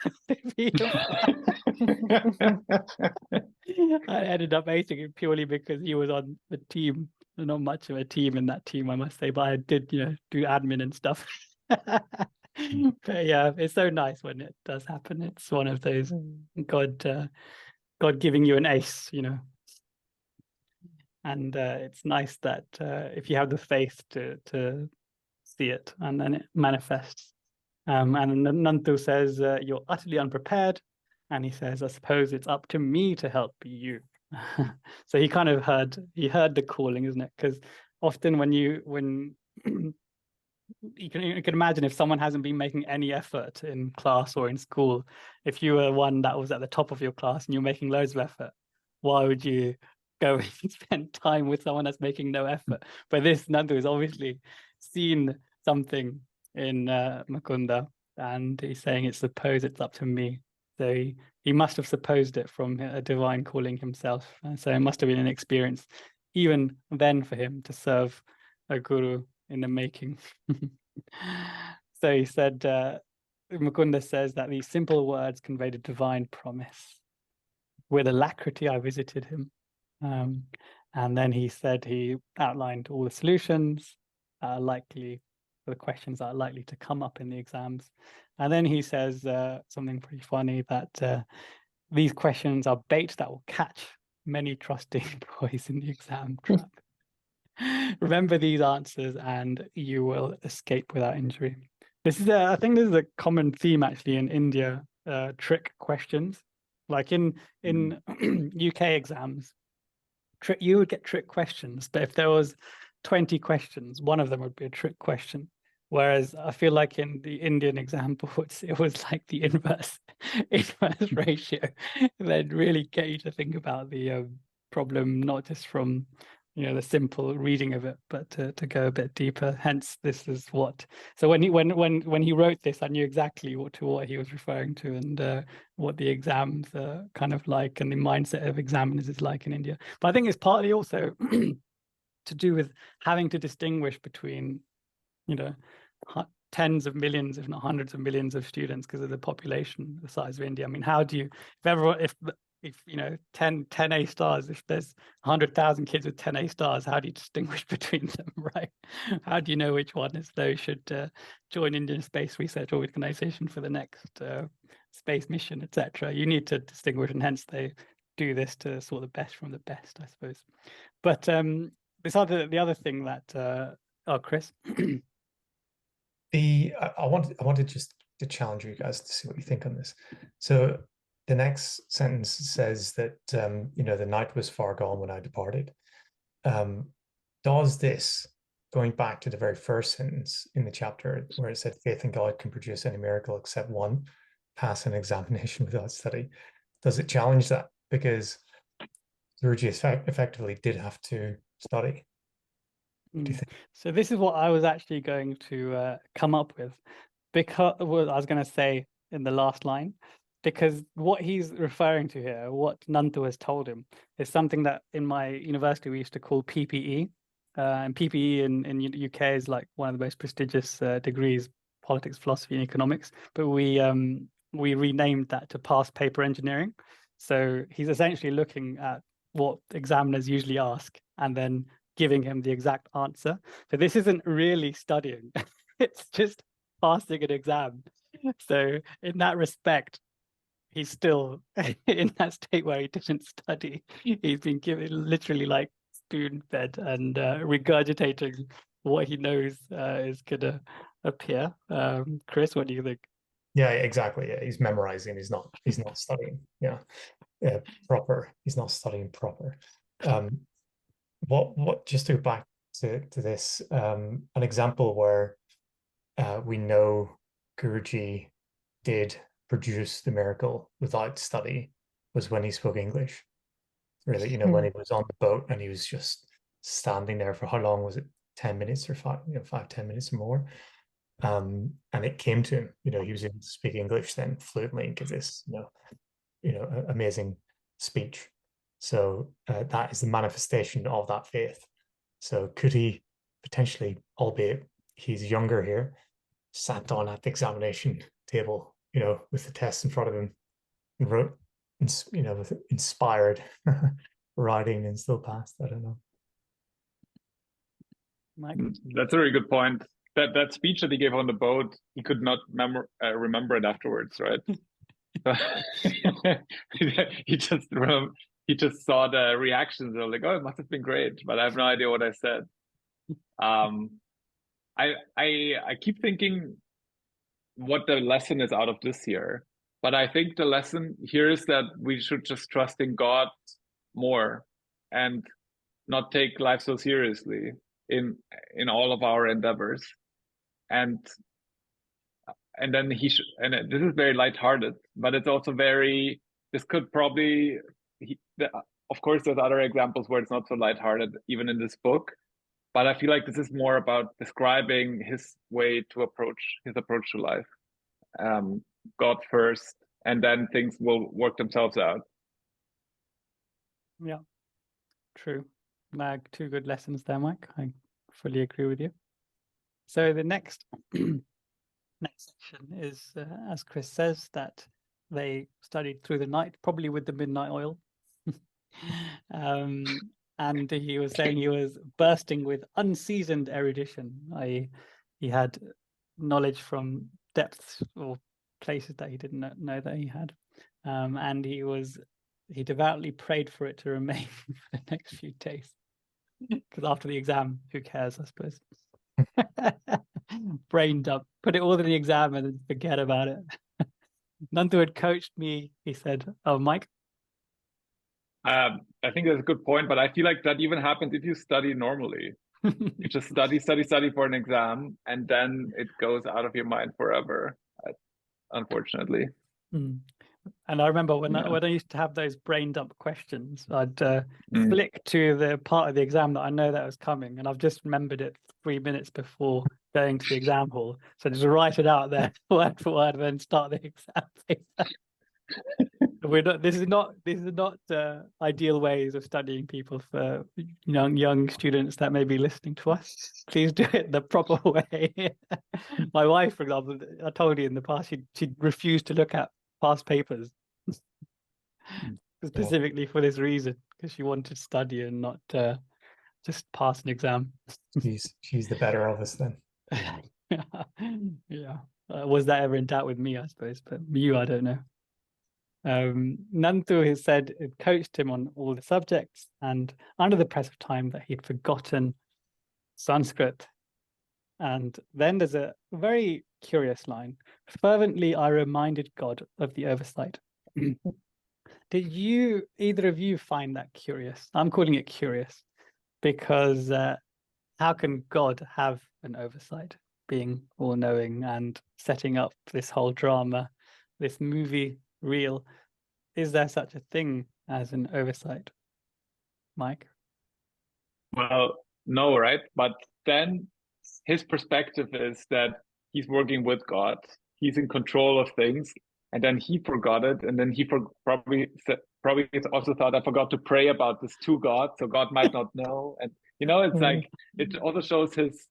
I ended up hating it purely because he was on the team. Not much of a team in that team, I must say, but I did, do admin and stuff. But yeah, it's so nice when it does happen. It's one of those God giving you an ace, and it's nice that if you have the faith to see it, and then it manifests. And Nantu says, "You're utterly unprepared," and he says, "I suppose it's up to me to help you." So he kind of heard the calling, isn't it? Because often when you can imagine, if someone hasn't been making any effort in class or in school, if you were one that was at the top of your class and you're making loads of effort, why would you go and spend time with someone that's making no effort? But this Nandu has obviously seen something in Mukunda, and he's saying, it's up to me. So he must have supposed it from a divine calling himself. And so it must have been an experience even then for him to serve a guru in the making. So he said, Mukunda says that these simple words conveyed a divine promise. With alacrity, I visited him. And then he said he outlined all the solutions likely for the questions that are likely to come up in the exams. And then he says something pretty funny, that these questions are bait that will catch many trusting boys in the exam trap. Remember these answers and you will escape without injury. This is I think this is a common theme actually in India, trick questions. Like in UK exams, you would get trick questions, but if there was 20 questions, one of them would be a trick question. Whereas I feel like in the Indian example, it was like the inverse ratio. They'd really get you to think about the problem, not just from the simple reading of it, but to go a bit deeper. Hence, this is what. So when he wrote this, I knew exactly what he was referring to, and what the exams are kind of like, and the mindset of examiners is like in India. But I think it's partly also to do with having to distinguish between, tens of millions, if not hundreds of millions of students, because of the population, the size of India. I mean, how do you, if 10 A stars, if there's 100,000 kids with 10 A stars, how do you distinguish between them, right? How do you know which one is those should join Indian Space Research Organization for the next space mission, etc.? You need to distinguish, and hence they do this to sort the best from the best, I suppose. But the other thing that Chris. I wanted just to challenge you guys to see what you think on this. So the next sentence says that the night was far gone when I departed. Does this, going back to the very first sentence in the chapter where it said faith in God can produce any miracle except one, pass an examination without study, does it challenge that? Because Guruji effectively did have to study. What do you think? So this is what I was actually going to come up with, because I was going to say in the last line, because what he's referring to here, what Nantu has told him, is something that in my university we used to call PPE. And PPE in UK is like one of the most prestigious degrees, politics, philosophy, and economics. But we renamed that to past paper engineering. So he's essentially looking at what examiners usually ask and then giving him the exact answer. So this isn't really studying. It's just passing an exam. So in that respect, he's still in that state where he didn't study. He's been given literally like spoon-fed and regurgitating what he knows is gonna appear. Chris, what do you think? Yeah, exactly. Yeah, he's memorizing. He's not studying. Yeah, proper. He's not studying proper. What just to go back to this, an example where we know Guruji did produce the miracle without study was when he spoke English. Really, you know, when he was on the boat and he was just standing there for how long was it? 10 minutes or 5-10 minutes or more. And it came to him, you know, he was able to speak English then fluently and give this, amazing speech. So that is the manifestation of that faith. So could he potentially, albeit he's younger here, sat down at the examination table, you know, with the test in front of him and wrote, you know, with inspired writing and still passed? I don't know. Mike? That's a very good point. That speech that he gave on the boat, he could not remember it afterwards, right? he just saw the reactions. They're like, "Oh, it must have been great," but I have no idea what I said. I keep thinking what the lesson is out of this here, but I think the lesson here is that we should just trust in God more and not take life so seriously in all of our endeavors. And then this is very lighthearted, but it's also very, this could probably, of course, there's other examples where it's not so lighthearted, even in this book, but I feel like this is more about describing his way to his approach to life. God first, and then things will work themselves out. Yeah, true. Two good lessons there, Mike. I fully agree with you. So the next section is, as Chris says, that they studied through the night, probably with the midnight oil. And he was saying he was bursting with unseasoned erudition. He had knowledge from depths or places that he didn't know that he had. And he devoutly prayed for it to remain for the next few days. Because after the exam, who cares, I suppose. Brain dump. Put it all in the exam and then forget about it. Nantu had coached me, he said. Oh, Mike? I think that's a good point, but I feel like that even happens if you study normally. You just study for an exam, and then it goes out of your mind forever, unfortunately. And I remember when I used to have those brain dump questions, I'd flick to the part of the exam that I know that was coming, and I've just remembered it 3 minutes before going to the exam hall. So just write it out there word for word, and then start the exam paper. This is not ideal ways of studying people for young students that may be listening to us. Please do it the proper way. My wife, for example, I told you in the past, she refused to look at past papers specifically for this reason, because she wanted to study and not just pass an exam. She's the better of us then. Yeah. Was that ever in doubt with me, I suppose, but you, I don't know. Nantu has said it coached him on all the subjects, and under the press of time that he'd forgotten Sanskrit. And then there's a very curious line. Fervently, I reminded God of the oversight. Did either of you find that curious? I'm calling it curious because how can God have an oversight, being all-knowing and setting up this whole drama, this movie reel? Is there such a thing as an oversight, Mike? Well, no, right? But then his perspective is that he's working with God. He's in control of things, and then he forgot it, and then he probably also thought, I forgot to pray about this to God, so God might not know. And it's like it also shows his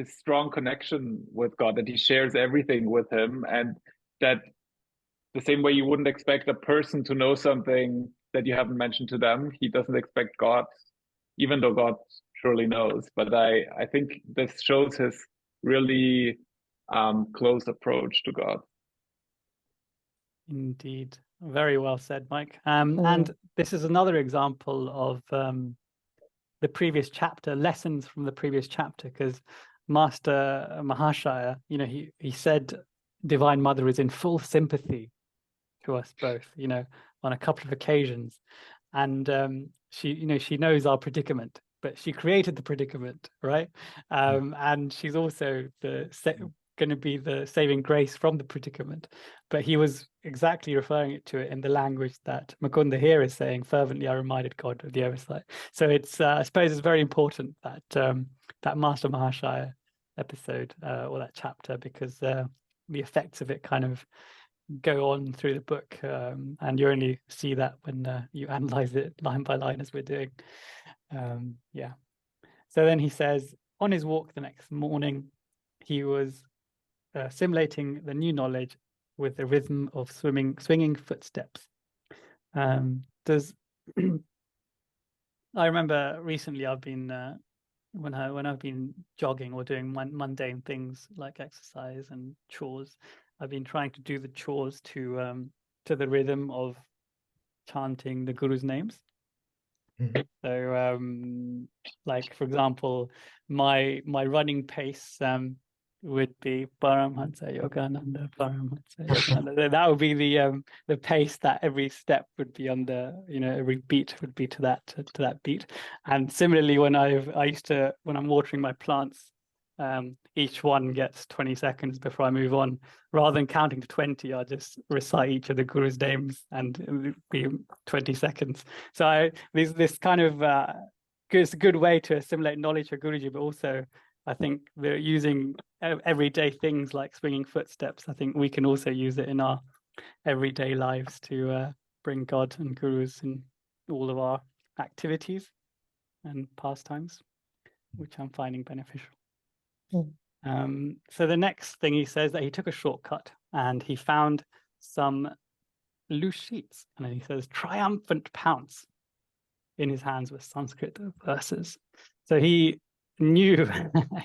strong connection with God, that he shares everything with him, and that the same way you wouldn't expect a person to know something that you haven't mentioned to them, he doesn't expect God, even though God surely knows. But I think this shows his really close approach to God. Indeed. Very well said, Mike. And this is another example of the previous chapter, lessons from the previous chapter, because Master Mahashaya, he said Divine Mother is in full sympathy to us both, on a couple of occasions. And she knows our predicament, but she created the predicament, right? And she's also going going to be the saving grace from the predicament, but he was exactly referring it to it in the language that Mukunda here is saying, fervently I reminded God of the oversight. So it's I suppose it's very important that that Master Mahashaya episode or that chapter, because the effects of it kind of go on through the book, and you only see that when you analyze it line by line, as we're doing. Yeah. So then he says, on his walk the next morning, he was simulating the new knowledge with the rhythm of swinging footsteps. Does I remember recently I've been when I've been jogging or doing mundane things like exercise and chores, I've been trying to do the chores to the rhythm of chanting the Guru's names. So like for example, my running pace would be Paramhansa Yogananda, Paramhansa Yogananda. That would be the pace that every step would be on the, every beat would be to that beat. And similarly, when I'm watering my plants, each one gets 20 seconds before I move on. Rather than counting to 20, I just recite each of the Guru's names and it would be 20 seconds. So this kind of it's a good way to assimilate knowledge for Guruji, but also I think they're using everyday things like swinging footsteps. I think we can also use it in our everyday lives to bring God and Gurus in all of our activities and pastimes, which I'm finding beneficial. So the next thing he says that he took a shortcut and he found some loose sheets, and then he says triumphant pounce. In his hands were Sanskrit verses. So he knew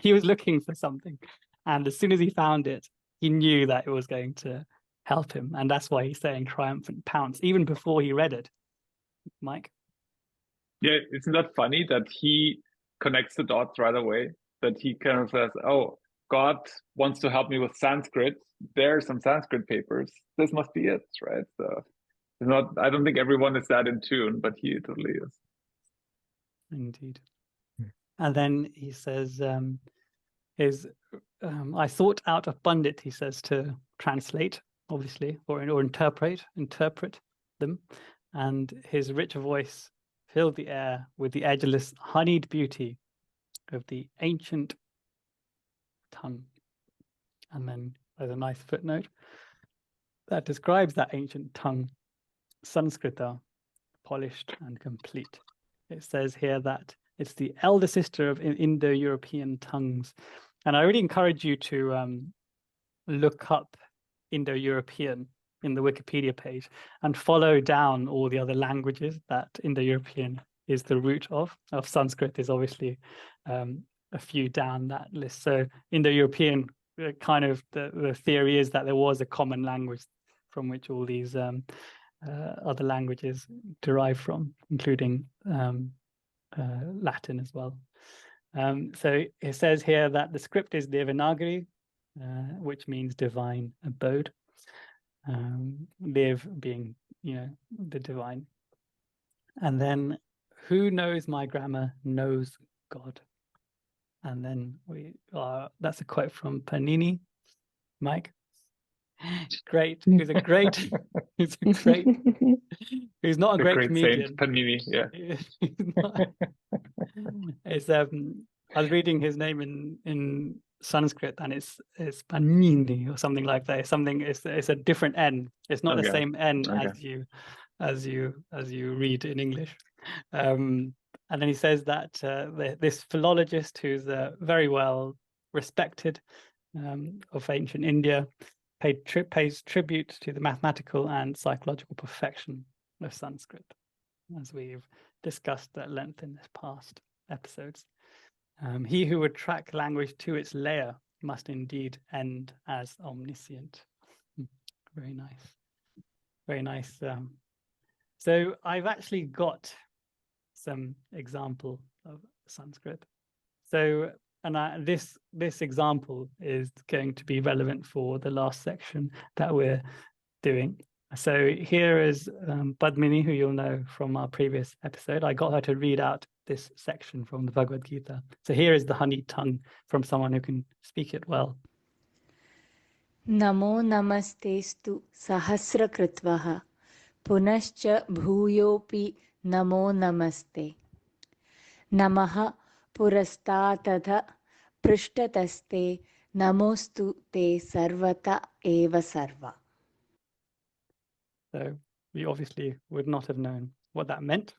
he was looking for something, and as soon as he found it, he knew that it was going to help him, and that's why he's saying triumphant pounce even before he read it. Mike? Yeah, isn't that funny that he connects the dots right away? That he kind of says, "Oh, God wants to help me with Sanskrit. There are some Sanskrit papers. This must be it, right?" So it's not. I don't think everyone is that in tune, but he totally is. Indeed. And then he says, I sought out a pundit, he says, to translate, obviously, or interpret them, and his rich voice filled the air with the edgeless, honeyed beauty of the ancient tongue. And then there's a nice footnote that describes that ancient tongue, Sanskrita, polished and complete. It says here that it's the elder sister of Indo-European tongues. And I really encourage you to look up Indo-European in the Wikipedia page and follow down all the other languages that Indo-European is the root of. Sanskrit is obviously a few down that list. So Indo-European, kind of the theory is that there was a common language from which all these other languages derive from, including Latin as well. So it says here that the script is Devanagari, which means divine abode. Dev being, the divine. And then, who knows my grammar knows God. And then that's a quote from Panini. Mike? Great. Who's not a great comedian. Saint Panini, yeah. It's I was reading his name in Sanskrit, and it's Panini or something like that. It's a different N. It's not the same N as you read in English. And then he says that this philologist, who's very well respected of ancient India, pays tribute to the mathematical and psychological perfection of Sanskrit, as we've discussed at length in this past episodes. He who would track language to its layer must indeed end as omniscient. Very nice. Very nice. So I've actually got some example of Sanskrit. So, and this example is going to be relevant for the last section that we're doing. So here is Padmini, who you'll know from our previous episode. I got her to read out this section from the Bhagavad Gita. So here is the honeyed tongue from someone who can speak it well. Namo namastestu sahasrakritvaha punascha bhuyopi namo namaste. Namaha purastatadha prishtataste namostu te sarvata eva sarva. So we obviously would not have known what that meant,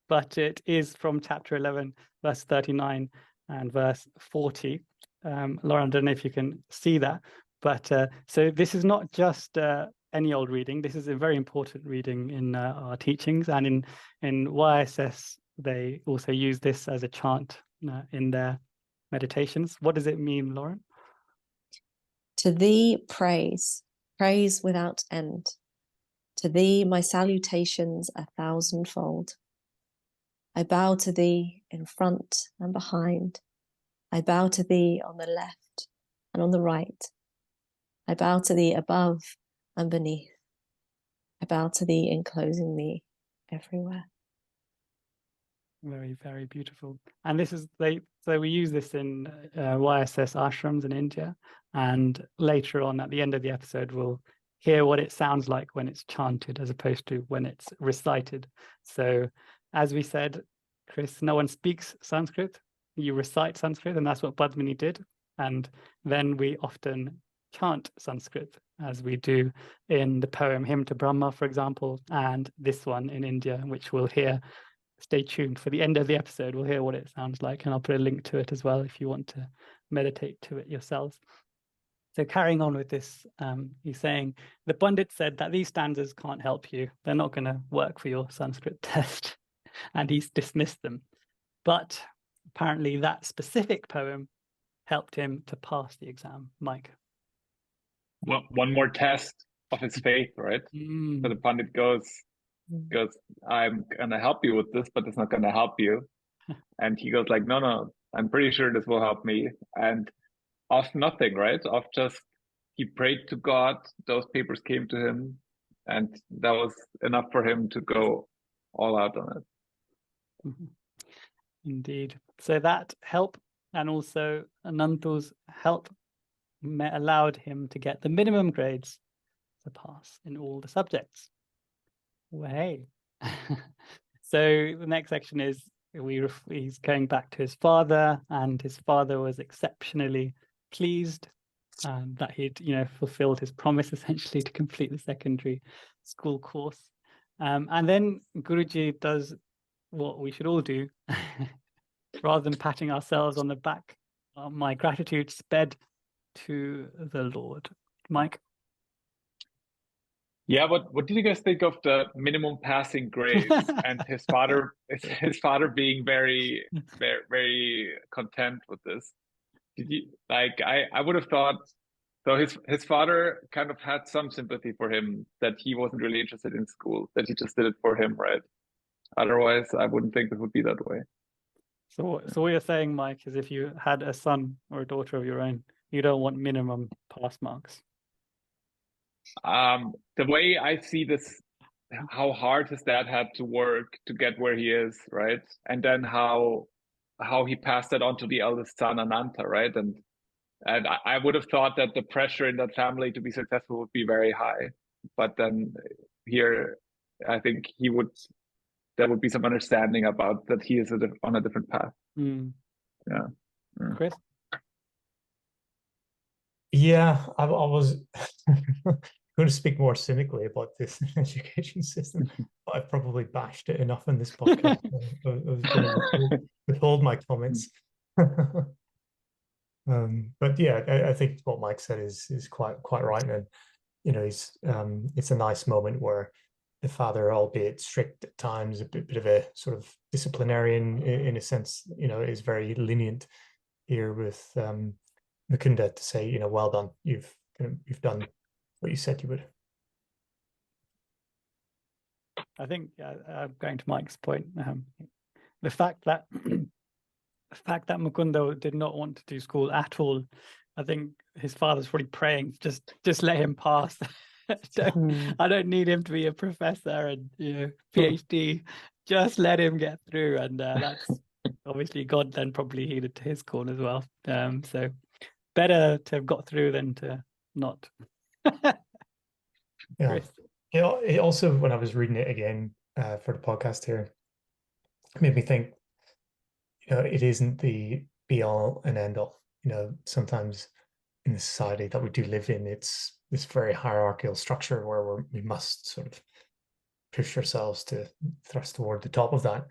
but it is from chapter 11, verse 39 and verse 40. Lauren, I don't know if you can see that, but so this is not just any old reading. This is a very important reading in our teachings, and in YSS, they also use this as a chant in their meditations. What does it mean, Lauren? To thee praise, praise without end. To thee my salutations 1,000-fold. I bow to thee in front and behind. I bow to thee on the left and on the right. I bow to thee above and beneath. I bow to thee enclosing me everywhere. Very, very beautiful. And this is so we use this in YSS ashrams in India, and later on at the end of the episode we'll hear what it sounds like when it's chanted as opposed to when it's recited. So as we said, Chris, no one speaks Sanskrit. You recite Sanskrit, and that's what Padmini did. And then we often chant Sanskrit, as we do in the poem Hymn to Brahma, for example, and this one in India, which we'll hear. Stay tuned for the end of the episode. We'll hear what it sounds like, and I'll put a link to it as well if you want to meditate to it yourselves. So carrying on with this, he's saying, the Pundit said that these stanzas can't help you. They're not going to work for your Sanskrit test. And he's dismissed them. But apparently that specific poem helped him to pass the exam. Mike. Well, one more test of his faith, right? So the Pandit goes, I'm gonna help you with this, but it's not gonna help you. And he goes like, no, I'm pretty sure this will help me. And of nothing, right? Of just, he prayed to God, those papers came to him, and that was enough for him to go all out on it. Indeed. So that help, and also Anantu's help, allowed him to get the minimum grades to pass in all the subjects. Well, hey. So the next section is he's going back to his father, and his father was exceptionally pleased that he'd fulfilled his promise essentially to complete the secondary school course. And then Guruji does what we should all do. Rather than patting ourselves on the back, my gratitude sped to the Lord. Mike? Yeah, what did you guys think of the minimum passing grades and his father being very, very, very content with this? Did you I would have thought, so his father kind of had some sympathy for him, that he wasn't really interested in school, that he just did it for him, right? Otherwise, I wouldn't think it would be that way. So what you're saying, Mike, is if you had a son or a daughter of your own, you don't want minimum pass marks. The way I see this, how hard his dad had to work to get where he is, right? And then how he passed that on to the eldest son, Ananta, right? And I would have thought that the pressure in that family to be successful would be very high. But then here, I think there would be some understanding about that he is on a different path. Yeah. Chris? Yeah, I was going to speak more cynically about this education system, but I've probably bashed it enough in this podcast. I was going to withhold my comments. But yeah, I think what Mike said is quite right, and it's a nice moment where the father, albeit strict at times, a bit of a sort of disciplinarian in a sense, is very lenient here with Mukunda to say, well done, you've done what you said you would. I think going to Mike's point, the fact that Mukunda did not want to do school at all, I think his father's probably praying, just let him pass. I don't need him to be a professor and PhD. Just let him get through, and that's obviously God then probably heeded to his call as well. So better to have got through than to not. Yeah. Chris. It also, when I was reading it again for the podcast here, it made me think, it isn't the be all and end all. Sometimes in the society that we do live in, it's this very hierarchical structure where we must sort of push ourselves to thrust toward the top of that.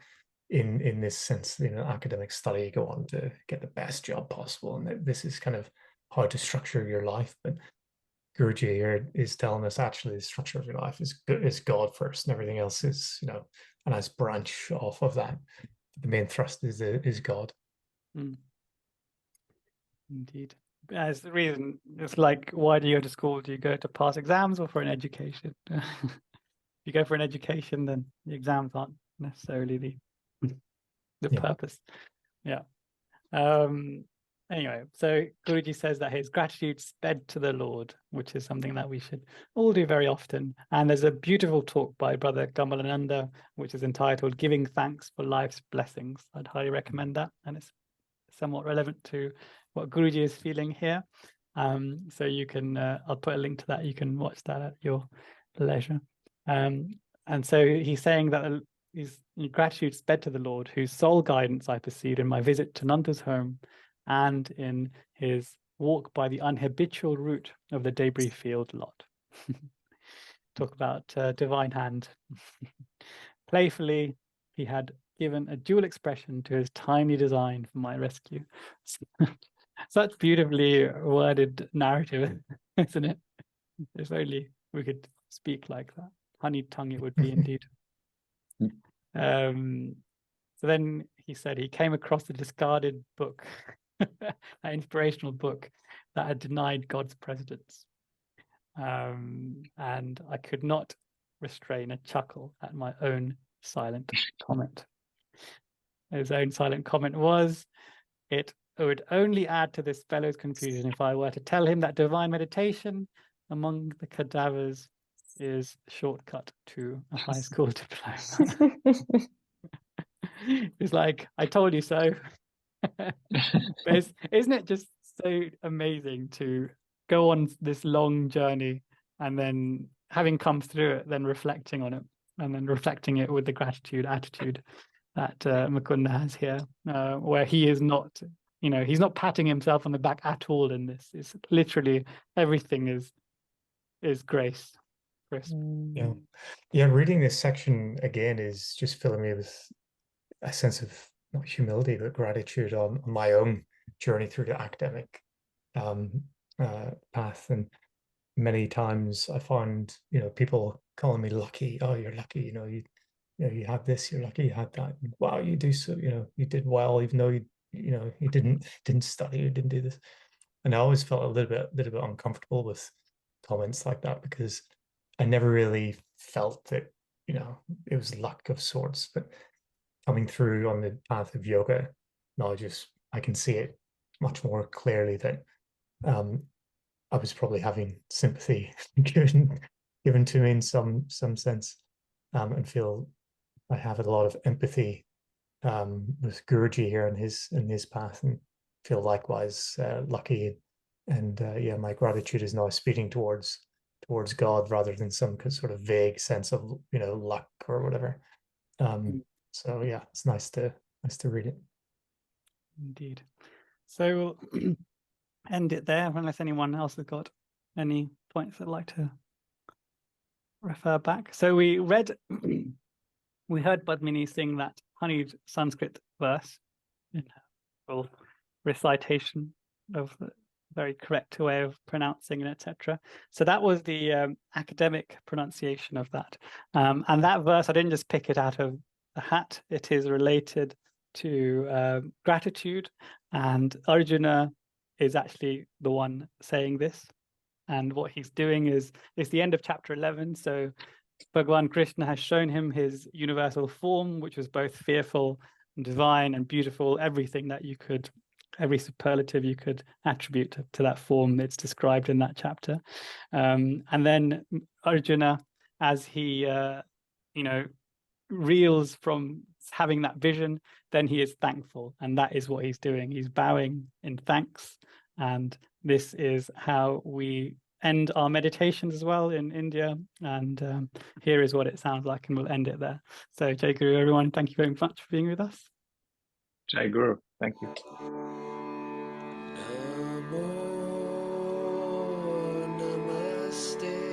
In this sense, academic study, go on to get the best job possible, and this is kind of how to structure your life. But Guruji here is telling us actually the structure of your life is God first, and everything else is a nice branch off of that. The main thrust is God. Indeed. As the reason, it's like, why do you go to school? Do you go to pass exams or for an education? If you go for an education, then the exams aren't necessarily the purpose. Yeah. Anyway, so Guruji says that his gratitude sped to the Lord, which is something that we should all do very often. And there's a beautiful talk by Brother Kamalananda, which is entitled Giving Thanks for Life's Blessings. I'd highly recommend that. And it's somewhat relevant to what Guruji is feeling here. So you can, I'll put a link to that. You can watch that at your leisure. And so he's saying that his gratitude sped to the Lord, whose sole guidance I pursued in my visit to Nanda's home and in his walk by the unhabitual route of the debris field lot. Talk about divine hand. Playfully, he had given a dual expression to his tiny design for my rescue. Such beautifully worded narrative, isn't it? If only we could speak like that. Honeyed tongue it would be indeed. So then he said he came across a discarded book, an inspirational book that had denied God's presence. And I could not restrain a chuckle at my own silent comment. His own silent comment was, it would only add to this fellow's confusion if I were to tell him that divine meditation among the cadavers is a shortcut to a high school diploma. It's like, I told you so. Isn't it just so amazing to go on this long journey and then having come through it, then reflecting on it, and then reflecting it with the gratitude attitude that Mukunda has here, where he is not, he's not patting himself on the back at all in this. It's literally everything is grace. Chris. Yeah. Reading this section again is just filling me with a sense of not humility but gratitude on my own journey through the academic path. And many times I find people calling me lucky. Oh, you're lucky. You have this. You're lucky you had that. Wow, you do so. You did well, even though you didn't study. You didn't do this. And I always felt a little bit uncomfortable with comments like that because I never really felt that it was luck of sorts. But coming through on the path of yoga, now I can see it much more clearly that I was probably having sympathy given to me in some sense, and feel I have a lot of empathy with Guruji here in his path, and feel likewise lucky. And my gratitude is now speeding towards God rather than some sort of vague sense of luck or whatever. So yeah, it's nice to read it. Indeed. So we'll end it there unless anyone else has got any points they'd like to refer back. So we heard Padmini sing that honeyed Sanskrit verse in full recitation of the very correct way of pronouncing it, etc. So that was the academic pronunciation of that. And that verse, I didn't just pick it out of the hat. It is related to gratitude, and Arjuna is actually the one saying this. And what he's doing is, it's the end of chapter 11. So Bhagavan Krishna has shown him his universal form, which was both fearful and divine and beautiful, everything that you could, every superlative you could attribute to that form, it's described in that chapter. And then Arjuna, as he, reels from having that vision, then he is thankful. And that is what he's doing. He's bowing in thanks. And this is how we end our meditations as well in India. And here is what it sounds like, and we'll end it there. So Jai Guru, everyone, thank you very much for being with us. Jai Guru, thank you. Namaste.